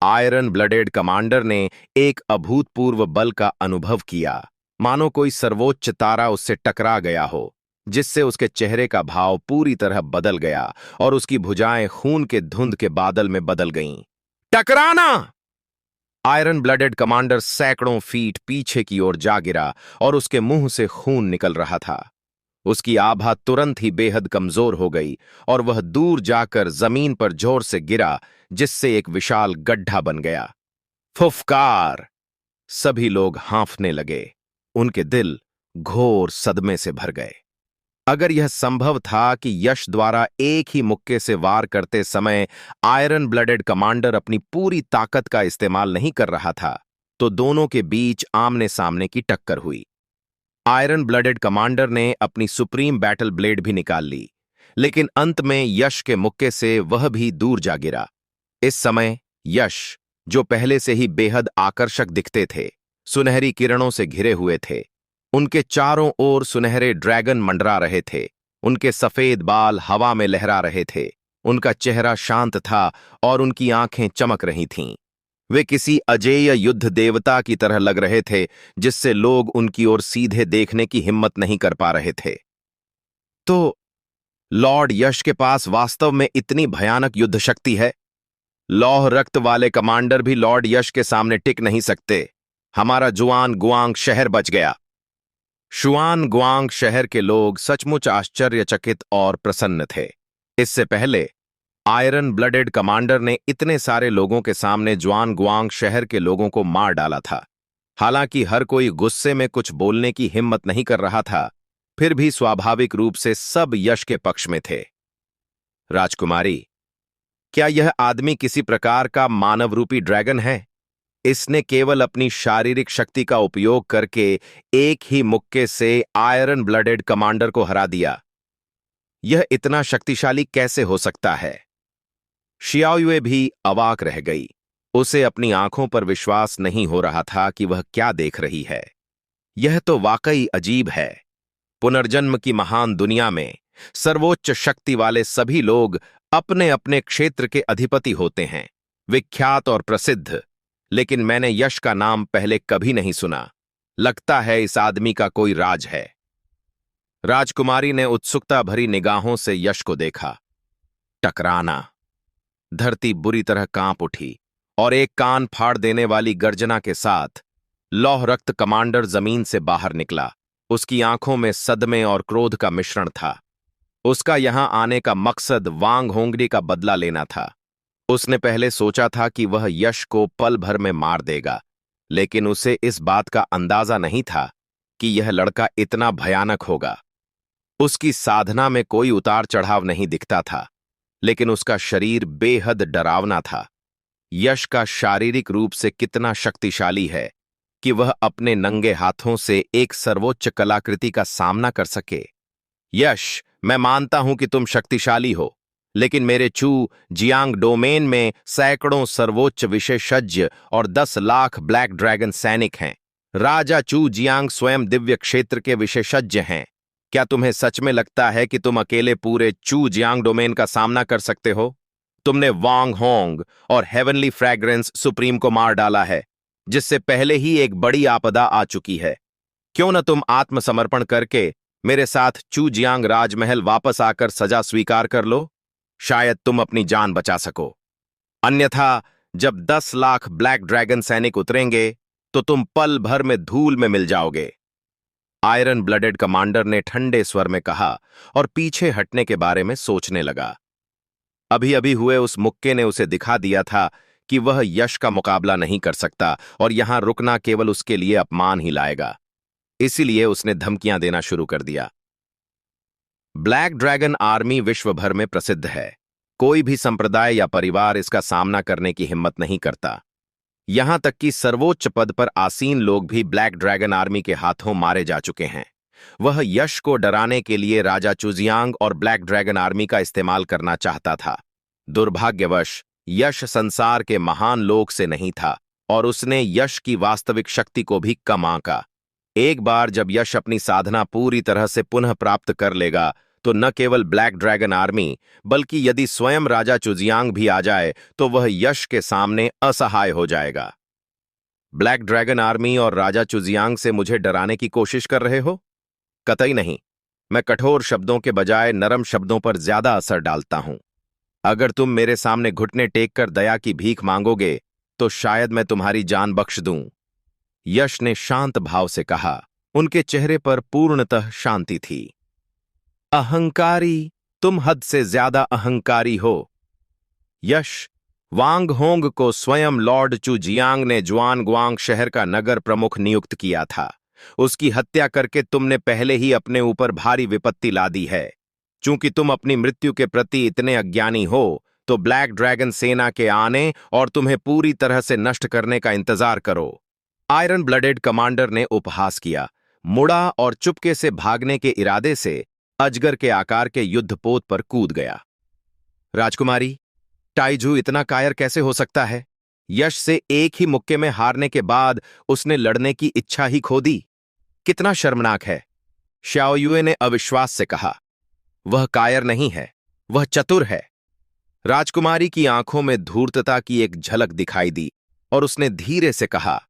आयरन ब्लडेड कमांडर ने एक अभूतपूर्व बल का अनुभव किया, मानो कोई सर्वोच्च तारा उससे टकरा गया हो, जिससे उसके चेहरे का भाव पूरी तरह बदल गया और उसकी भुजाएं खून के धुंध के बादल में बदल गईं। टकराना! आयरन ब्लडेड कमांडर सैकड़ों फीट पीछे की ओर जा गिरा और उसके मुंह से खून निकल रहा था। उसकी आभा तुरंत ही बेहद कमजोर हो गई और वह दूर जाकर जमीन पर जोर से गिरा, जिससे एक विशाल गड्ढा बन गया। फुफकार! सभी लोग हांफने लगे। उनके दिल घोर सदमे से भर गए। अगर यह संभव था कि यश द्वारा एक ही मुक्के से वार करते समय आयरन ब्लडेड कमांडर अपनी पूरी ताकत का इस्तेमाल नहीं कर रहा था, तो दोनों के बीच आमने सामने की टक्कर हुई। आयरन ब्लडेड कमांडर ने अपनी सुप्रीम बैटल ब्लेड भी निकाल ली, लेकिन अंत में यश के मुक्के से वह भी दूर जा गिरा। इस समय यश, जो पहले से ही बेहद आकर्षक दिखते थे, सुनहरी किरणों से घिरे हुए थे। उनके चारों ओर सुनहरे ड्रैगन मंडरा रहे थे। उनके सफेद बाल हवा में लहरा रहे थे। उनका चेहरा शांत था और उनकी आंखें चमक रही थीं। वे किसी अजेय युद्ध देवता की तरह लग रहे थे, जिससे लोग उनकी ओर सीधे देखने की हिम्मत नहीं कर पा रहे थे। तो लॉर्ड यश के पास वास्तव में इतनी भयानक युद्ध शक्ति है? लौह रक्त वाले कमांडर भी लॉर्ड यश के सामने टिक नहीं सकते। हमारा जुआन गुआंग शहर बच गया। शुआन गुआंग शहर के लोग सचमुच आश्चर्यचकित और प्रसन्न थे। इससे पहले आयरन ब्लडेड कमांडर ने इतने सारे लोगों के सामने जुआन गुआंग शहर के लोगों को मार डाला था। हालांकि हर कोई गुस्से में कुछ बोलने की हिम्मत नहीं कर रहा था, फिर भी स्वाभाविक रूप से सब यश के पक्ष में थे। राजकुमारी, क्या यह आदमी किसी प्रकार का मानव रूपी ड्रैगन है? इसने केवल अपनी शारीरिक शक्ति का उपयोग करके एक ही मुक्के से आयरन ब्लडेड कमांडर को हरा दिया। यह इतना शक्तिशाली कैसे हो सकता है? शियाओयुए भी अवाक रह गई। उसे अपनी आंखों पर विश्वास नहीं हो रहा था कि वह क्या देख रही है। यह तो वाकई अजीब है। पुनर्जन्म की महान दुनिया में सर्वोच्च शक्ति वाले सभी लोग अपने अपने क्षेत्र के अधिपति होते हैं, विख्यात और प्रसिद्ध। लेकिन मैंने यश का नाम पहले कभी नहीं सुना। लगता है इस आदमी का कोई राज है। राजकुमारी ने उत्सुकता भरी निगाहों से यश को देखा। टकराना। धरती बुरी तरह कांप उठी और एक कान फाड़ देने वाली गर्जना के साथ लौह रक्त कमांडर जमीन से बाहर निकला। उसकी आंखों में सदमे और क्रोध का मिश्रण था। उसका यहां आने का मकसद वांग होंगडी का बदला लेना था। उसने पहले सोचा था कि वह यश को पल भर में मार देगा, लेकिन उसे इस बात का अंदाजा नहीं था कि यह लड़का इतना भयानक होगा। उसकी साधना में कोई उतार चढ़ाव नहीं दिखता था, लेकिन उसका शरीर बेहद डरावना था। यश का शारीरिक रूप से कितना शक्तिशाली है कि वह अपने नंगे हाथों से एक सर्वोच्च कलाकृति का सामना कर सके। यश, मैं मानता हूं कि तुम शक्तिशाली हो, लेकिन मेरे चू जियांग डोमेन में सैकड़ों सर्वोच्च विशेषज्ञ और 10 लाख ब्लैक ड्रैगन सैनिक हैं। राजा चू जियांग स्वयं दिव्य क्षेत्र के विशेषज्ञ हैं। क्या तुम्हें सच में लगता है कि तुम अकेले पूरे चू जियांग डोमेन का सामना कर सकते हो? तुमने वांग होंग और हेवनली फ्रैग्रेंस सुप्रीम को मार डाला है, जिससे पहले ही एक बड़ी आपदा आ चुकी है। क्यों न तुम आत्मसमर्पण करके मेरे साथ चू जियांग राजमहल वापस आकर सजा स्वीकार कर लो? शायद तुम अपनी जान बचा सको। अन्यथा जब 10 लाख ब्लैक ड्रैगन सैनिक उतरेंगे तो तुम पल भर में धूल में मिल जाओगे। आयरन ब्लडेड कमांडर ने ठंडे स्वर में कहा और पीछे हटने के बारे में सोचने लगा। अभी अभी हुए उस मुक्के ने उसे दिखा दिया था कि वह यश का मुकाबला नहीं कर सकता और यहां रुकना केवल उसके लिए अपमान ही लाएगा। इसीलिए उसने धमकियां देना शुरू कर दिया। ब्लैक ड्रैगन आर्मी विश्व भर में प्रसिद्ध है। कोई भी संप्रदाय या परिवार इसका सामना करने की हिम्मत नहीं करता। यहां तक कि सर्वोच्च पद पर आसीन लोग भी ब्लैक ड्रैगन आर्मी के हाथों मारे जा चुके हैं। वह यश को डराने के लिए राजा चुजियांग और ब्लैक ड्रैगन आर्मी का इस्तेमाल करना चाहता था। दुर्भाग्यवश यश संसार के महान लोक से नहीं था और उसने यश की वास्तविक शक्ति को भी कम आंका। एक बार जब यश अपनी साधना पूरी तरह से पुनः प्राप्त कर लेगा तो न केवल ब्लैक ड्रैगन आर्मी, बल्कि यदि स्वयं राजा चुजियांग भी आ जाए तो वह यश के सामने असहाय हो जाएगा। ब्लैक ड्रैगन आर्मी और राजा चुजियांग से मुझे डराने की कोशिश कर रहे हो? कतई नहीं। मैं कठोर शब्दों के बजाय नरम शब्दों पर ज्यादा असर डालता हूं। अगर तुम मेरे सामने घुटने टेक कर दया की भीख मांगोगे तो शायद मैं तुम्हारी जान बख्श दूं। यश ने शांत भाव से कहा। उनके चेहरे पर पूर्णतः शांति थी। अहंकारी, तुम हद से ज्यादा अहंकारी हो। यश, वांग होंग को स्वयं लॉर्ड चू जियांग ने जुआन गुआंग शहर का नगर प्रमुख नियुक्त किया था। उसकी हत्या करके तुमने पहले ही अपने ऊपर भारी विपत्ति ला दी है। चूंकि तुम अपनी मृत्यु के प्रति इतने अज्ञानी हो, तो ब्लैक ड्रैगन सेना के आने और तुम्हें पूरी तरह से नष्ट करने का इंतजार करो। आयरन ब्लडेड कमांडर ने उपहास किया, मुड़ा और चुपके से भागने के इरादे से अजगर के आकार के युद्धपोत पर कूद गया। राजकुमारी, टाइजू इतना कायर कैसे हो सकता है? यश से एक ही मुक्के में हारने के बाद उसने लड़ने की इच्छा ही खो दी। कितना शर्मनाक है। श्याओयुए ने अविश्वास से कहा। वह कायर नहीं है, वह चतुर है। राजकुमारी की आंखों में धूर्तता की एक झलक दिखाई दी और उसने धीरे से कहा,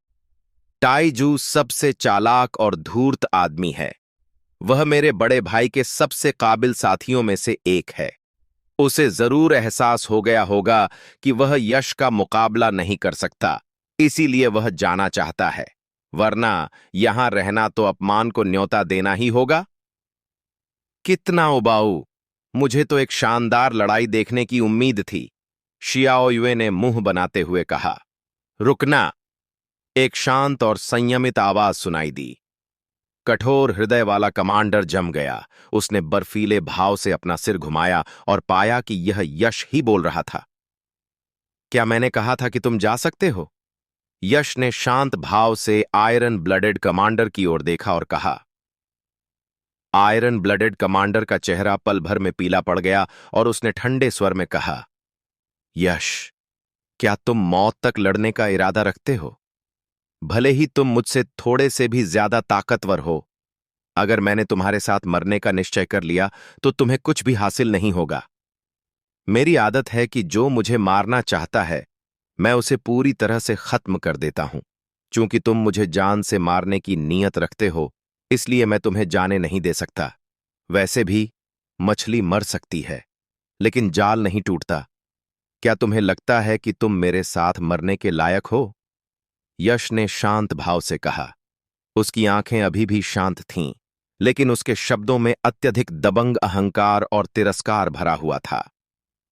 टाइजू सबसे चालाक और धूर्त आदमी है। वह मेरे बड़े भाई के सबसे काबिल साथियों में से एक है। उसे जरूर एहसास हो गया होगा कि वह यश का मुकाबला नहीं कर सकता, इसीलिए वह जाना चाहता है, वरना यहां रहना तो अपमान को न्योता देना ही होगा। कितना उबाऊ! मुझे तो एक शानदार लड़ाई देखने की उम्मीद थी, शियाओयुए ने मुंह बनाते हुए कहा। रुकना! एक शांत और संयमित आवाज सुनाई दी। कठोर हृदय वाला कमांडर जम गया। उसने बर्फीले भाव से अपना सिर घुमाया और पाया कि यह यश ही बोल रहा था। क्या मैंने कहा था कि तुम जा सकते हो? यश ने शांत भाव से आयरन ब्लडेड कमांडर की ओर देखा और कहा। आयरन ब्लडेड कमांडर का चेहरा पल भर में पीला पड़ गया और उसने ठंडे स्वर में कहा, यश, क्या तुम मौत तक लड़ने का इरादा रखते हो? भले ही तुम मुझसे थोड़े से भी ज्यादा ताकतवर हो, अगर मैंने तुम्हारे साथ मरने का निश्चय कर लिया तो तुम्हें कुछ भी हासिल नहीं होगा। मेरी आदत है कि जो मुझे मारना चाहता है मैं उसे पूरी तरह से खत्म कर देता हूं। चूंकि तुम मुझे जान से मारने की नीयत रखते हो, इसलिए मैं तुम्हें जाने नहीं दे सकता। वैसे भी मछली मर सकती है, लेकिन जाल नहीं टूटता। क्या तुम्हें लगता है कि तुम मेरे साथ मरने के लायक हो? यश ने शांत भाव से कहा। उसकी आंखें अभी भी शांत थीं, लेकिन उसके शब्दों में अत्यधिक दबंग अहंकार और तिरस्कार भरा हुआ था।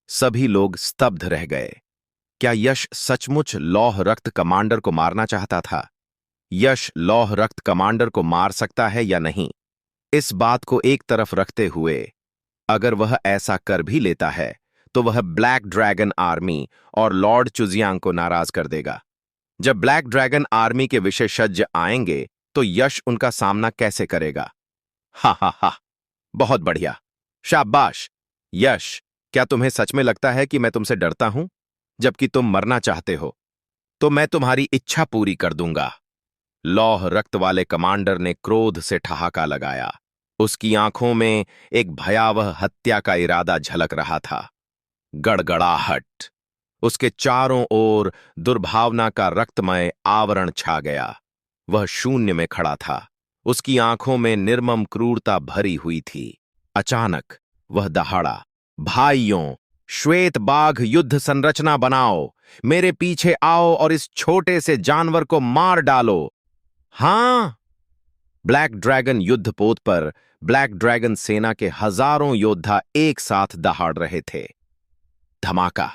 सभी लोग स्तब्ध रह गए। क्या यश सचमुच लौह रक्त कमांडर को मारना चाहता था? यश लौह रक्त कमांडर को मार सकता है या नहीं, इस बात को एक तरफ रखते हुए, अगर वह ऐसा कर भी लेता है तो वह ब्लैक ड्रैगन आर्मी और लॉर्ड चुजियांग को नाराज कर देगा। जब ब्लैक ड्रैगन आर्मी के विशेषज्ञ आएंगे तो यश उनका सामना कैसे करेगा? हा हा हा, बहुत बढ़िया, शाबाश। यश, क्या तुम्हें सच में लगता है कि मैं तुमसे डरता हूं? जबकि तुम मरना चाहते हो, तो मैं तुम्हारी इच्छा पूरी कर दूंगा। लौह रक्त वाले कमांडर ने क्रोध से ठहाका लगाया। उसकी आंखों में एक भयावह हत्या का इरादा झलक रहा था। गड़गड़ाहट! उसके चारों ओर दुर्भावना का रक्तमय आवरण छा गया। वह शून्य में खड़ा था। उसकी आंखों में निर्मम क्रूरता भरी हुई थी। अचानक वह दहाड़ा, भाइयों, श्वेत बाघ युद्ध संरचना बनाओ, मेरे पीछे आओ और इस छोटे से जानवर को मार डालो। हां! ब्लैक ड्रैगन युद्धपोत पर ब्लैक ड्रैगन सेना के हजारों योद्धा एक साथ दहाड़ रहे थे। धमाका!